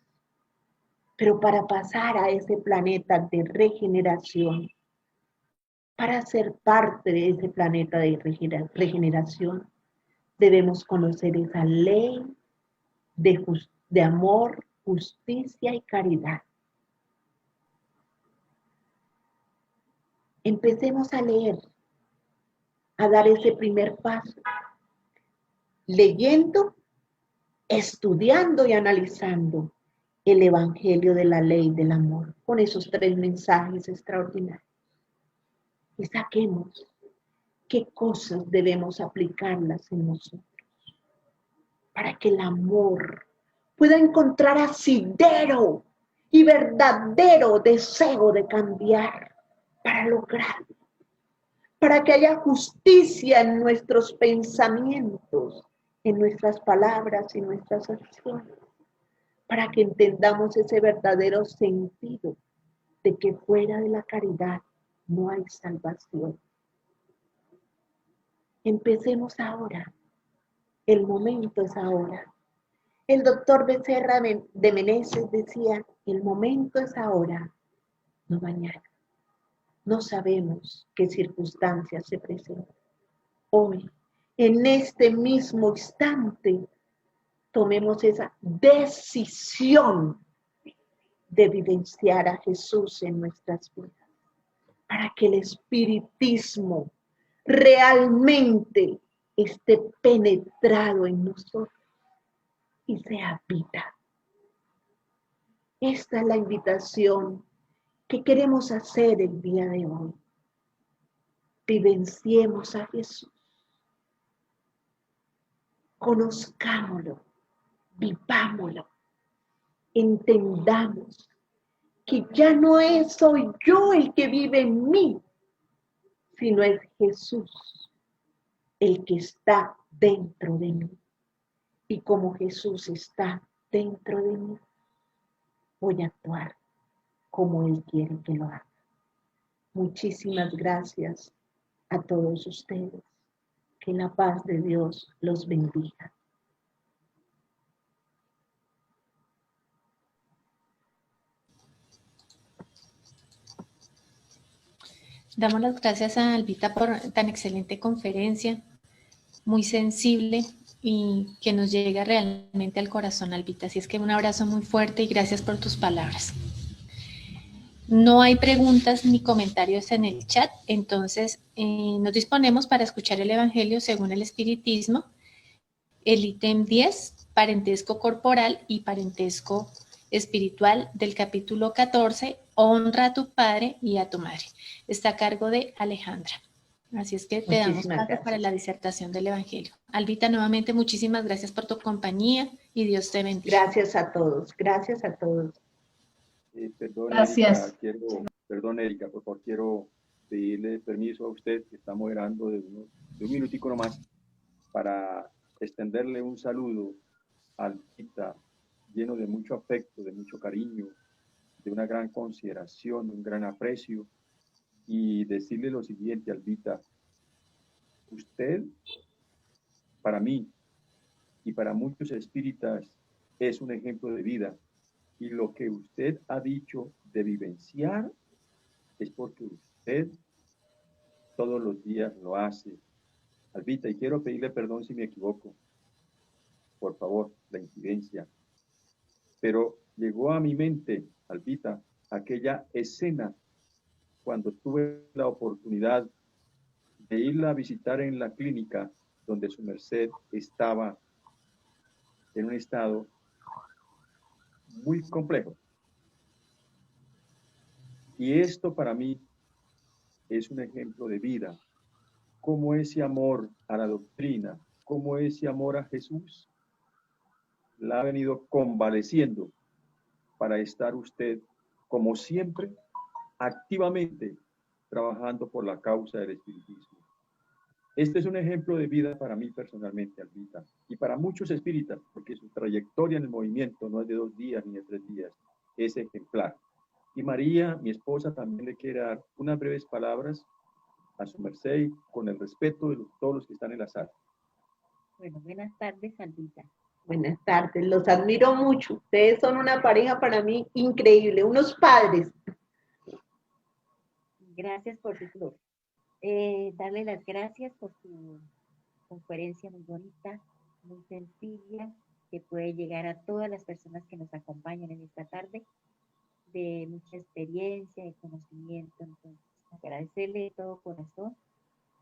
Pero para pasar a ese planeta de regeneración, para ser parte de ese planeta de regeneración, debemos conocer esa ley de amor, justicia y caridad. Empecemos a leer, a dar ese primer paso, leyendo, estudiando y analizando el Evangelio de la ley del amor, con esos 3 mensajes extraordinarios. Y saquemos qué cosas debemos aplicarlas en nosotros, para que el amor pueda encontrar asidero y verdadero deseo de cambiar para lograrlo, para que haya justicia en nuestros pensamientos, en nuestras palabras y nuestras acciones, para que entendamos ese verdadero sentido de que fuera de la caridad no hay salvación. Empecemos ahora. El momento es ahora. El doctor Becerra de Meneses decía, el momento es ahora, no mañana. No sabemos qué circunstancias se presentan. Hoy, en este mismo instante, tomemos esa decisión de vivenciar a Jesús en nuestras vidas. para que el espiritismo realmente esté penetrado en nosotros y sea vida. Esta es la invitación que queremos hacer el día de hoy. Vivenciemos a Jesús. Conozcámoslo, vivámoslo, entendamos que ya no soy yo el que vive en mí, sino es Jesús el que está dentro de mí. Y como Jesús está dentro de mí, voy a actuar como Él quiere que lo haga. Muchísimas gracias a todos ustedes. Que la paz de Dios los bendiga. Damos las gracias a Albita por tan excelente conferencia, muy sensible y que nos llega realmente al corazón, Albita. Así es que un abrazo muy fuerte y gracias por tus palabras. No hay preguntas ni comentarios en el chat, entonces nos disponemos para escuchar el Evangelio según el Espiritismo, el ítem 10, parentesco corporal y parentesco espiritual del capítulo 14, honra a tu padre y a tu madre. Está a cargo de Alejandra. Así es que te damos paso para la disertación del Evangelio. Albita, nuevamente muchísimas gracias por tu compañía y Dios te bendiga. Gracias a todos, gracias a todos. Perdón, Gracias. Perdón, Erika, por favor, quiero pedirle permiso a usted, que está moderando de un minutico nomás, para extenderle un saludo a Albita, lleno de mucho afecto, de mucho cariño, de una gran consideración, un gran aprecio, y decirle lo siguiente, Albita: usted, para mí y para muchos espíritas, es un ejemplo de vida. Y lo que usted ha dicho de vivenciar es porque usted todos los días lo hace. Albita, y quiero pedirle perdón si me equivoco. Por favor, la incidencia. Pero llegó a mi mente, Albita, aquella escena cuando tuve la oportunidad de irla a visitar en la clínica donde su merced estaba en un estado muy complejo. Y esto para mí es un ejemplo de vida, como ese amor a la doctrina, como ese amor a Jesús la ha venido convaleciendo para estar usted, como siempre, activamente trabajando por la causa del espiritismo. Este es un ejemplo de vida para mí personalmente, Albita, y para muchos espíritas, porque su trayectoria en el movimiento no es de 2 días ni de 3 días, es ejemplar. Y María, mi esposa, también le quiere dar unas breves palabras a su merced, con el respeto de todos los que están en la sala. Bueno, buenas tardes, Albita. Buenas tardes, los admiro mucho. Ustedes son una pareja para mí increíble, unos padres. Gracias por tu flor. Darle las gracias por tu conferencia muy bonita, muy sencilla, que puede llegar a todas las personas que nos acompañan en esta tarde, de mucha experiencia y conocimiento. Entonces, agradecerle de todo corazón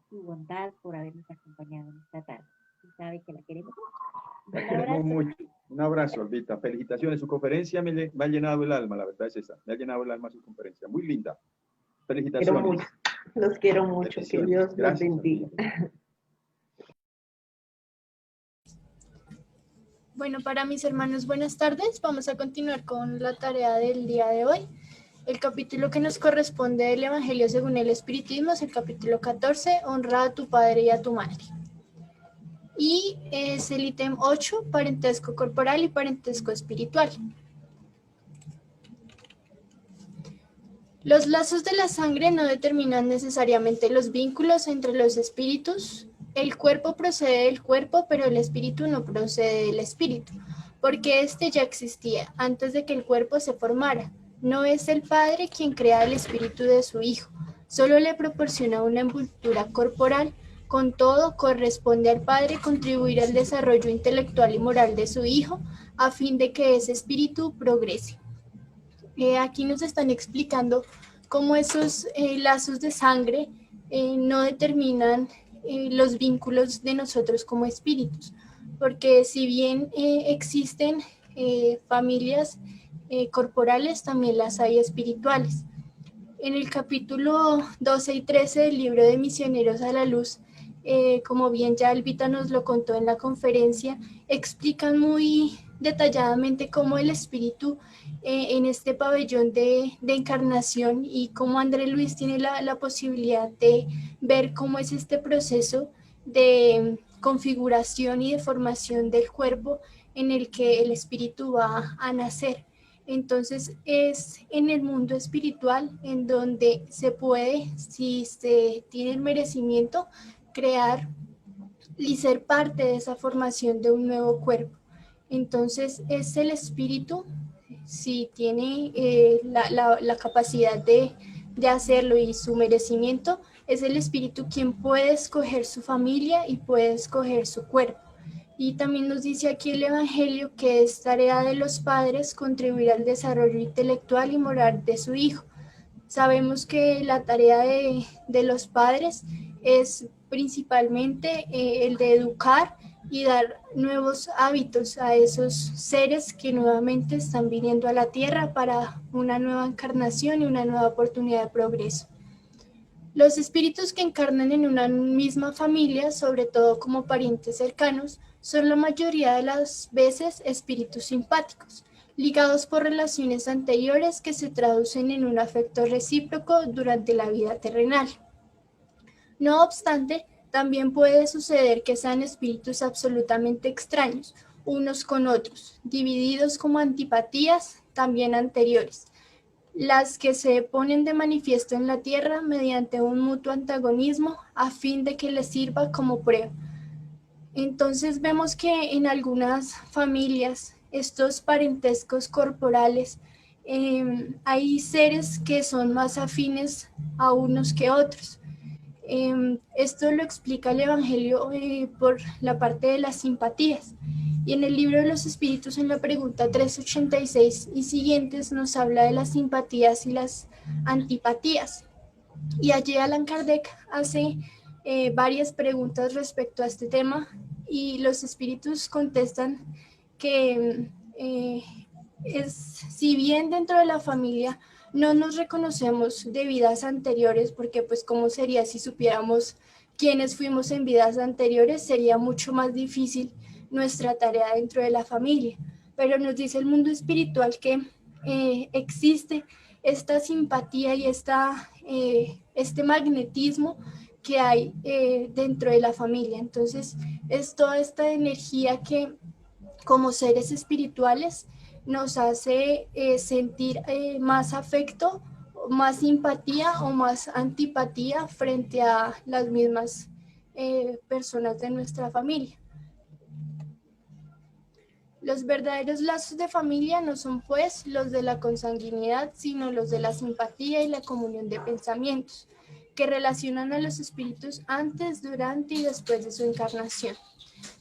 su bondad por habernos acompañado en esta tarde. Y sabe que la queremos. La queremos mucho. Un abrazo, Albita. Felicitaciones. Su conferencia me ha llenado el alma, la verdad es esa. Me ha llenado el alma su conferencia. Muy linda. Felicitaciones. Los quiero mucho. Que Dios los bendiga. Bueno, para mis hermanos, buenas tardes. Vamos a continuar con la tarea del día de hoy. El capítulo que nos corresponde del Evangelio según el Espiritismo es el capítulo 14, honra a tu padre y a tu madre. Y es el ítem 8, parentesco corporal y parentesco espiritual. Los lazos de la sangre no determinan necesariamente los vínculos entre los espíritus. El cuerpo procede del cuerpo, pero el espíritu no procede del espíritu, porque éste ya existía antes de que el cuerpo se formara. No es el Padre quien crea el espíritu de su Hijo, solo le proporciona una envoltura corporal. Con todo, corresponde al Padre contribuir al desarrollo intelectual y moral de su Hijo, a fin de que ese espíritu progrese. Aquí nos están explicando cómo esos lazos de sangre no determinan los vínculos de nosotros como espíritus, porque si bien existen familias corporales, también las hay espirituales. En el capítulo 12 y 13 del libro de Misioneros a la Luz, como bien ya Elvita nos lo contó en la conferencia, explican muy detalladamente cómo el espíritu en este pabellón de encarnación y cómo André Luis tiene la posibilidad de ver cómo es este proceso de configuración y de formación del cuerpo en el que el espíritu va a nacer. Entonces es en el mundo espiritual en donde se puede, si se tiene el merecimiento, crear y ser parte de esa formación de un nuevo cuerpo. Entonces es el espíritu, si tiene la capacidad de hacerlo y su merecimiento, es el espíritu quien puede escoger su familia y puede escoger su cuerpo. Y también nos dice aquí el Evangelio que es tarea de los padres contribuir al desarrollo intelectual y moral de su hijo. Sabemos que la tarea de los padres es principalmente el de educar y dar nuevos hábitos a esos seres que nuevamente están viniendo a la tierra para una nueva encarnación y una nueva oportunidad de progreso. Los espíritus que encarnan en una misma familia, sobre todo como parientes cercanos, son la mayoría de las veces espíritus simpáticos, ligados por relaciones anteriores que se traducen en un afecto recíproco durante la vida terrenal. No obstante, también puede suceder que sean espíritus absolutamente extraños, unos con otros, divididos como antipatías también anteriores, las que se ponen de manifiesto en la tierra mediante un mutuo antagonismo a fin de que les sirva como prueba. Entonces vemos que en algunas familias estos parentescos corporales hay seres que son más afines a unos que otros. Esto lo explica el Evangelio por la parte de las simpatías. Y en el libro de los espíritus, en la pregunta 386 y siguientes, nos habla de las simpatías y las antipatías. Y allí Allan Kardec hace varias preguntas respecto a este tema y los espíritus contestan que si bien dentro de la familia no nos reconocemos de vidas anteriores, porque pues cómo sería si supiéramos quiénes fuimos en vidas anteriores, sería mucho más difícil nuestra tarea dentro de la familia, pero nos dice el mundo espiritual que existe esta simpatía y este magnetismo que hay dentro de la familia. Entonces es toda esta energía que como seres espirituales nos hace sentir más afecto, más simpatía o más antipatía frente a las mismas personas de nuestra familia. Los verdaderos lazos de familia no son pues los de la consanguinidad, sino los de la simpatía y la comunión de pensamientos, que relacionan a los espíritus antes, durante y después de su encarnación.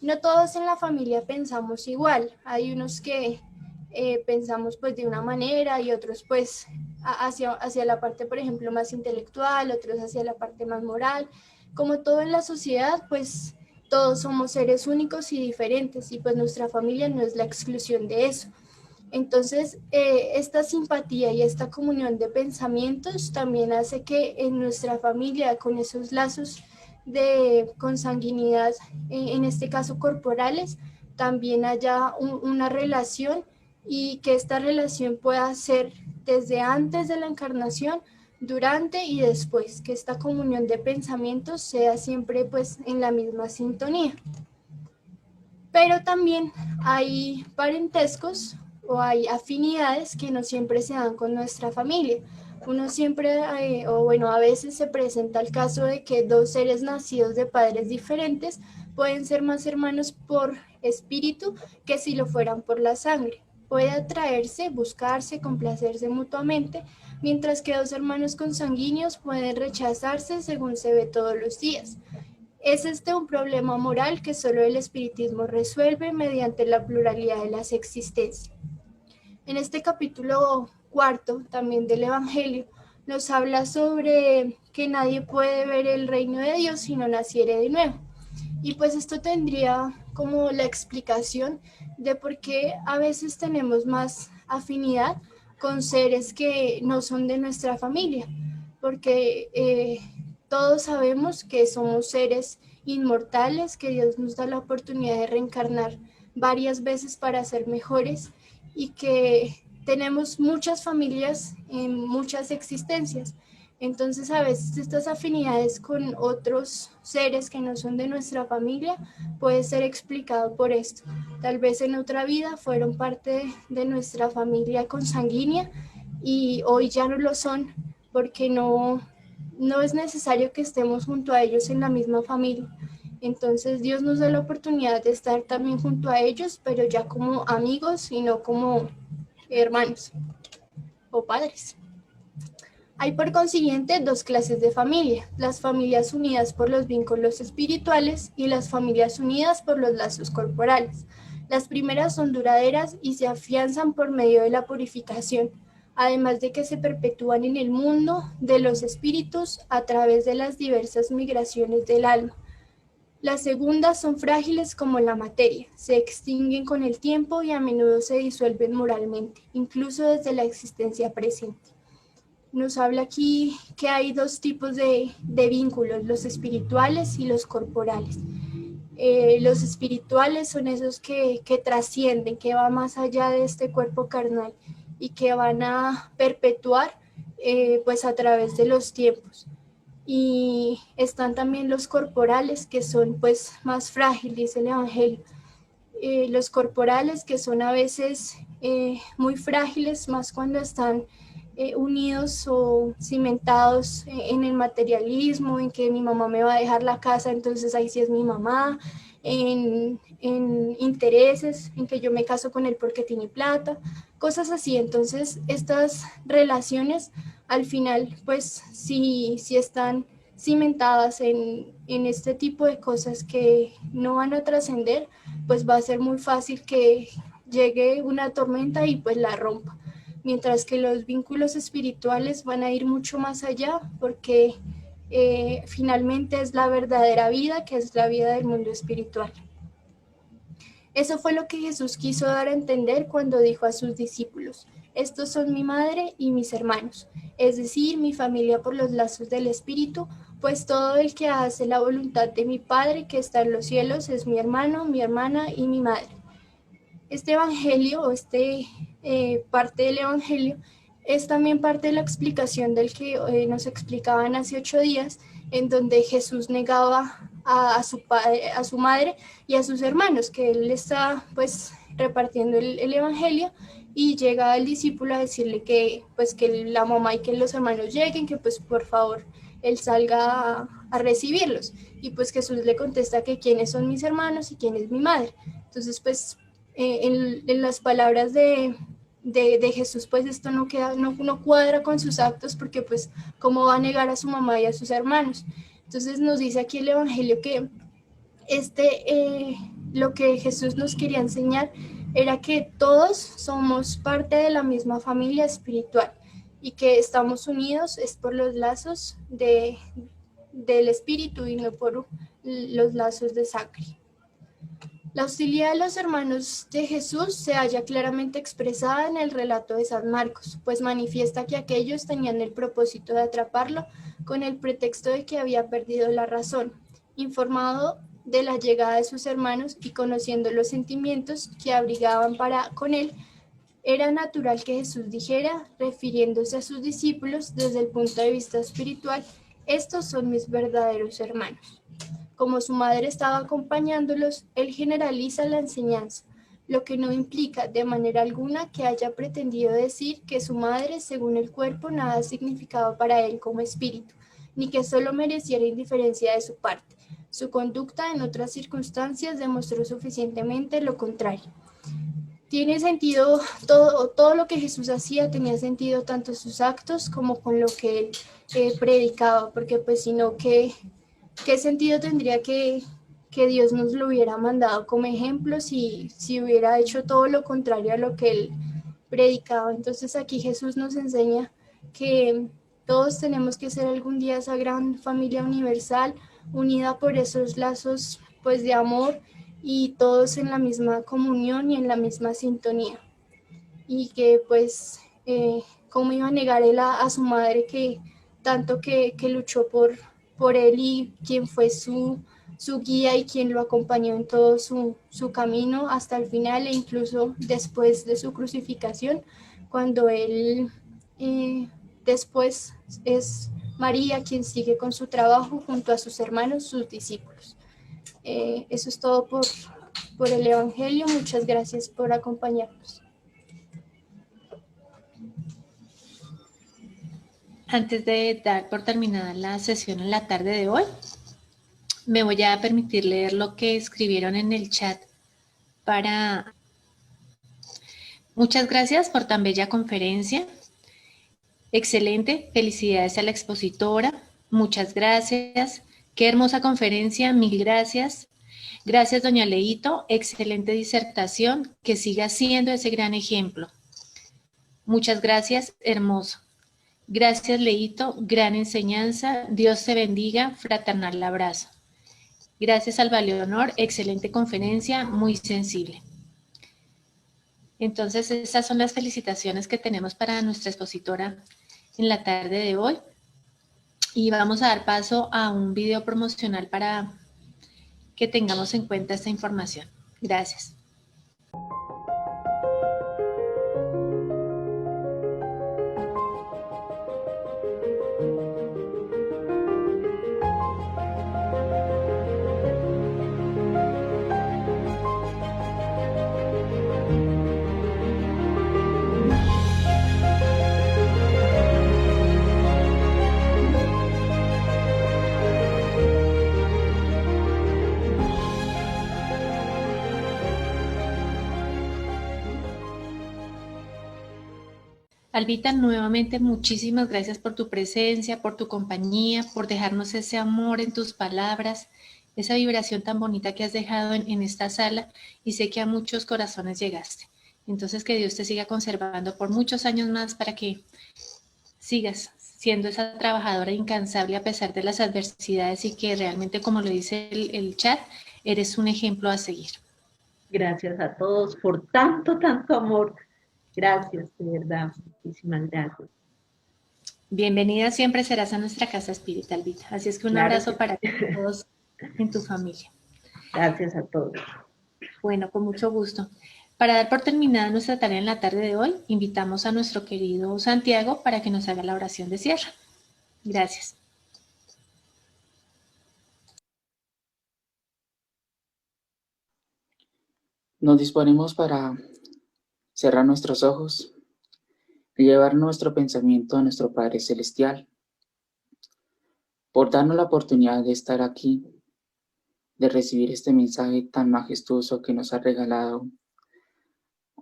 No todos en la familia pensamos igual, hay unos que pensamos pues de una manera y otros pues hacia la parte, por ejemplo, más intelectual, otros hacia la parte más moral. Como todo en la sociedad, pues todos somos seres únicos y diferentes y pues nuestra familia no es la exclusión de eso. Entonces, esta simpatía y esta comunión de pensamientos también hace que en nuestra familia, con esos lazos de consanguinidad, en este caso corporales, también haya una relación y que esta relación pueda ser desde antes de la encarnación, durante y después, que esta comunión de pensamientos sea siempre pues en la misma sintonía. Pero también hay parentescos o hay afinidades que no siempre se dan con nuestra familia. Uno siempre, a veces se presenta el caso de que dos seres nacidos de padres diferentes pueden ser más hermanos por espíritu que si lo fueran por la sangre. Puede atraerse, buscarse, complacerse mutuamente, mientras que dos hermanos consanguíneos pueden rechazarse según se ve todos los días. Es un problema moral que solo el espiritismo resuelve mediante la pluralidad de las existencias. En este capítulo 4 también del Evangelio nos habla sobre que nadie puede ver el reino de Dios si no naciere de nuevo. Y pues esto tendría como la explicación de por qué a veces tenemos más afinidad con seres que no son de nuestra familia, porque todos sabemos que somos seres inmortales, que Dios nos da la oportunidad de reencarnar varias veces para ser mejores y que tenemos muchas familias en muchas existencias. Entonces a veces estas afinidades con otros seres que no son de nuestra familia puede ser explicado por esto. Tal vez en otra vida fueron parte de nuestra familia consanguínea y hoy ya no lo son porque no es necesario que estemos junto a ellos en la misma familia. Entonces Dios nos da la oportunidad de estar también junto a ellos, pero ya como amigos y no como hermanos o padres. Hay por consiguiente dos clases de familia, las familias unidas por los vínculos espirituales y las familias unidas por los lazos corporales. Las primeras son duraderas y se afianzan por medio de la purificación, además de que se perpetúan en el mundo de los espíritus a través de las diversas migraciones del alma. Las segundas son frágiles como la materia, se extinguen con el tiempo y a menudo se disuelven moralmente, incluso desde la existencia presente. Nos habla aquí que hay dos tipos de vínculos, los espirituales y los corporales. Los espirituales son esos que trascienden, que van más allá de este cuerpo carnal y que van a perpetuar pues a través de los tiempos. Y están también los corporales, que son pues más frágiles, dice el Evangelio. Los corporales que son a veces muy frágiles, más cuando están unidos o cimentados en el materialismo, en que mi mamá me va a dejar la casa, entonces ahí sí es mi mamá, en intereses, en que yo me caso con él porque tiene plata, cosas así. Entonces estas relaciones al final pues si están cimentadas en este tipo de cosas que no van a trascender, pues va a ser muy fácil que llegue una tormenta y pues la rompa. Mientras que los vínculos espirituales van a ir mucho más allá porque finalmente es la verdadera vida, que es la vida del mundo espiritual. Eso fue lo que Jesús quiso dar a entender cuando dijo a sus discípulos: estos son mi madre y mis hermanos, es decir, mi familia por los lazos del Espíritu, pues todo el que hace la voluntad de mi Padre que está en los cielos es mi hermano, mi hermana y mi madre. Este evangelio, o parte del evangelio, es también parte de la explicación del que nos explicaban hace 8 días, en donde Jesús negaba a su madre y a sus hermanos, que él está pues repartiendo el evangelio, y llega el discípulo a decirle que pues que la mamá y que los hermanos lleguen, que pues por favor él salga a recibirlos. Y pues Jesús le contesta que quiénes son mis hermanos y quién es mi madre. Entonces pues en las palabras de Jesús, pues esto no cuadra con sus actos, porque pues cómo va a negar a su mamá y a sus hermanos. Entonces nos dice aquí el evangelio que lo que Jesús nos quería enseñar era que todos somos parte de la misma familia espiritual y que estamos unidos es por los lazos del espíritu y no por los lazos de sangre. La hostilidad de los hermanos de Jesús se halla claramente expresada en el relato de San Marcos, pues manifiesta que aquellos tenían el propósito de atraparlo con el pretexto de que había perdido la razón. Informado de la llegada de sus hermanos y conociendo los sentimientos que abrigaban para con él, era natural que Jesús dijera, refiriéndose a sus discípulos desde el punto de vista espiritual: estos son mis verdaderos hermanos. Como su madre estaba acompañándolos, él generaliza la enseñanza, lo que no implica de manera alguna que haya pretendido decir que su madre, según el cuerpo, nada significaba para él como espíritu, ni que solo mereciera indiferencia de su parte. Su conducta en otras circunstancias demostró suficientemente lo contrario. Tiene sentido, todo lo que Jesús hacía tenía sentido tanto sus actos como con lo que él predicaba, porque pues si no, ¿qué sentido tendría que Dios nos lo hubiera mandado como ejemplo si hubiera hecho todo lo contrario a lo que él predicaba? Entonces aquí Jesús nos enseña que Todos tenemos que ser algún día esa gran familia universal, unida por esos lazos pues de amor y todos en la misma comunión y en la misma sintonía. Y que pues, cómo iba a negar él a su madre que tanto que luchó por él y quien fue su guía y quien lo acompañó en todo su camino hasta el final e incluso después de su crucificación, cuando él después es María quien sigue con su trabajo junto a sus hermanos, sus discípulos. Eso es todo por el Evangelio. Muchas gracias por acompañarnos. Antes de dar por terminada la sesión en la tarde de hoy, me voy a permitir leer lo que escribieron en el chat para... Muchas gracias por tan bella conferencia. Excelente, felicidades a la expositora. Muchas gracias. Qué hermosa conferencia, mil gracias. Gracias, doña Leito. Excelente disertación. Que siga siendo ese gran ejemplo. Muchas gracias, hermoso. Gracias, Leito. Gran enseñanza. Dios te bendiga. Fraternal abrazo. Gracias, Alba Leonor. Excelente conferencia, muy sensible. Entonces, esas son las felicitaciones que tenemos para nuestra expositora en la tarde de hoy. Y vamos a dar paso a un video promocional para que tengamos en cuenta esta información. Gracias. Albita, nuevamente muchísimas gracias por tu presencia, por tu compañía, por dejarnos ese amor en tus palabras, esa vibración tan bonita que has dejado en esta sala y sé que a muchos corazones llegaste. Entonces que Dios te siga conservando por muchos años más para que sigas siendo esa trabajadora incansable a pesar de las adversidades y que realmente, como lo dice el chat, eres un ejemplo a seguir. Gracias a todos por tanto, tanto amor. Gracias, de verdad. Muchísimas gracias. Bienvenida siempre serás a nuestra casa espírita, Albita. Así es que un abrazo para todos en tu familia. Gracias a todos. Bueno, con mucho gusto. Para dar por terminada nuestra tarea en la tarde de hoy, invitamos a nuestro querido Santiago para que nos haga la oración de cierre. Gracias. Nos disponemos para cerrar nuestros ojos y llevar nuestro pensamiento a nuestro Padre Celestial, por darnos la oportunidad de estar aquí, de recibir este mensaje tan majestuoso que nos ha regalado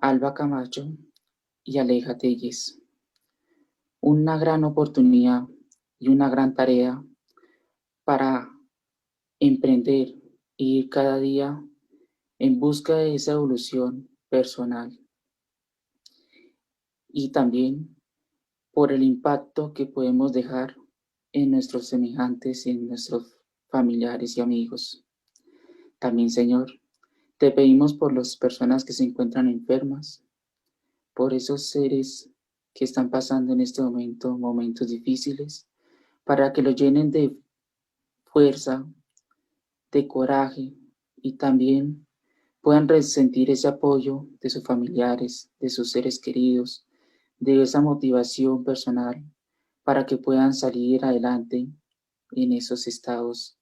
Alba Camacho y Aleja Telles. Una gran oportunidad y una gran tarea para emprender e ir cada día en busca de esa evolución personal. Y también por el impacto que podemos dejar en nuestros semejantes y en nuestros familiares y amigos. También, Señor, te pedimos por las personas que se encuentran enfermas, por esos seres que están pasando en este momento momentos difíciles, para que los llenen de fuerza, de coraje y también puedan resentir ese apoyo de sus familiares, de sus seres queridos, de esa motivación personal para que puedan salir adelante en esos estados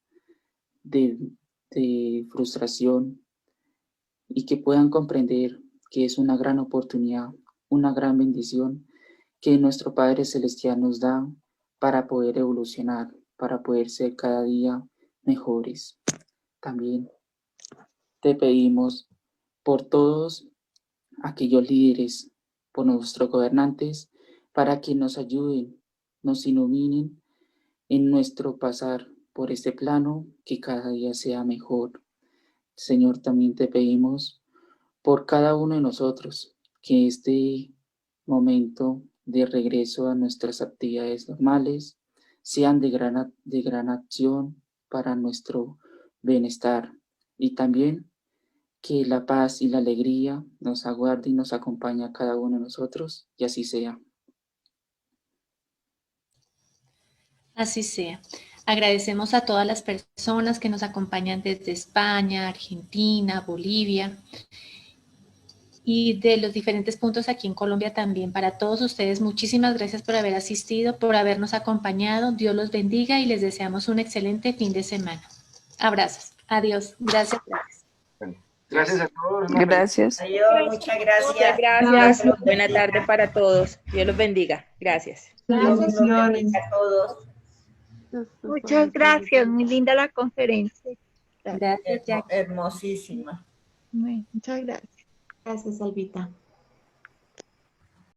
de frustración y que puedan comprender que es una gran oportunidad, una gran bendición que nuestro Padre Celestial nos da para poder evolucionar, para poder ser cada día mejores. También te pedimos por todos aquellos líderes, por nuestros gobernantes, para que nos ayuden, nos iluminen en nuestro pasar por este plano, que cada día sea mejor. Señor, también te pedimos por cada uno de nosotros, que este momento de regreso a nuestras actividades normales sean de gran acción para nuestro bienestar, y también que la paz y la alegría nos aguarde y nos acompañe a cada uno de nosotros, y así sea. Así sea. Agradecemos a todas las personas que nos acompañan desde España, Argentina, Bolivia y de los diferentes puntos aquí en Colombia también. Para todos ustedes, muchísimas gracias por haber asistido, por habernos acompañado. Dios los bendiga y les deseamos un excelente fin de semana. Abrazos. Adiós. Gracias. Gracias a todos. Gracias. Adiós, muchas gracias. Muchas gracias. Buena tarde para todos. Dios los bendiga. Gracias. Dios los bendiga a todos. Muchas gracias, muy linda la conferencia. Gracias, Jackie. Hermosísima. Muchas gracias. Gracias, Albita.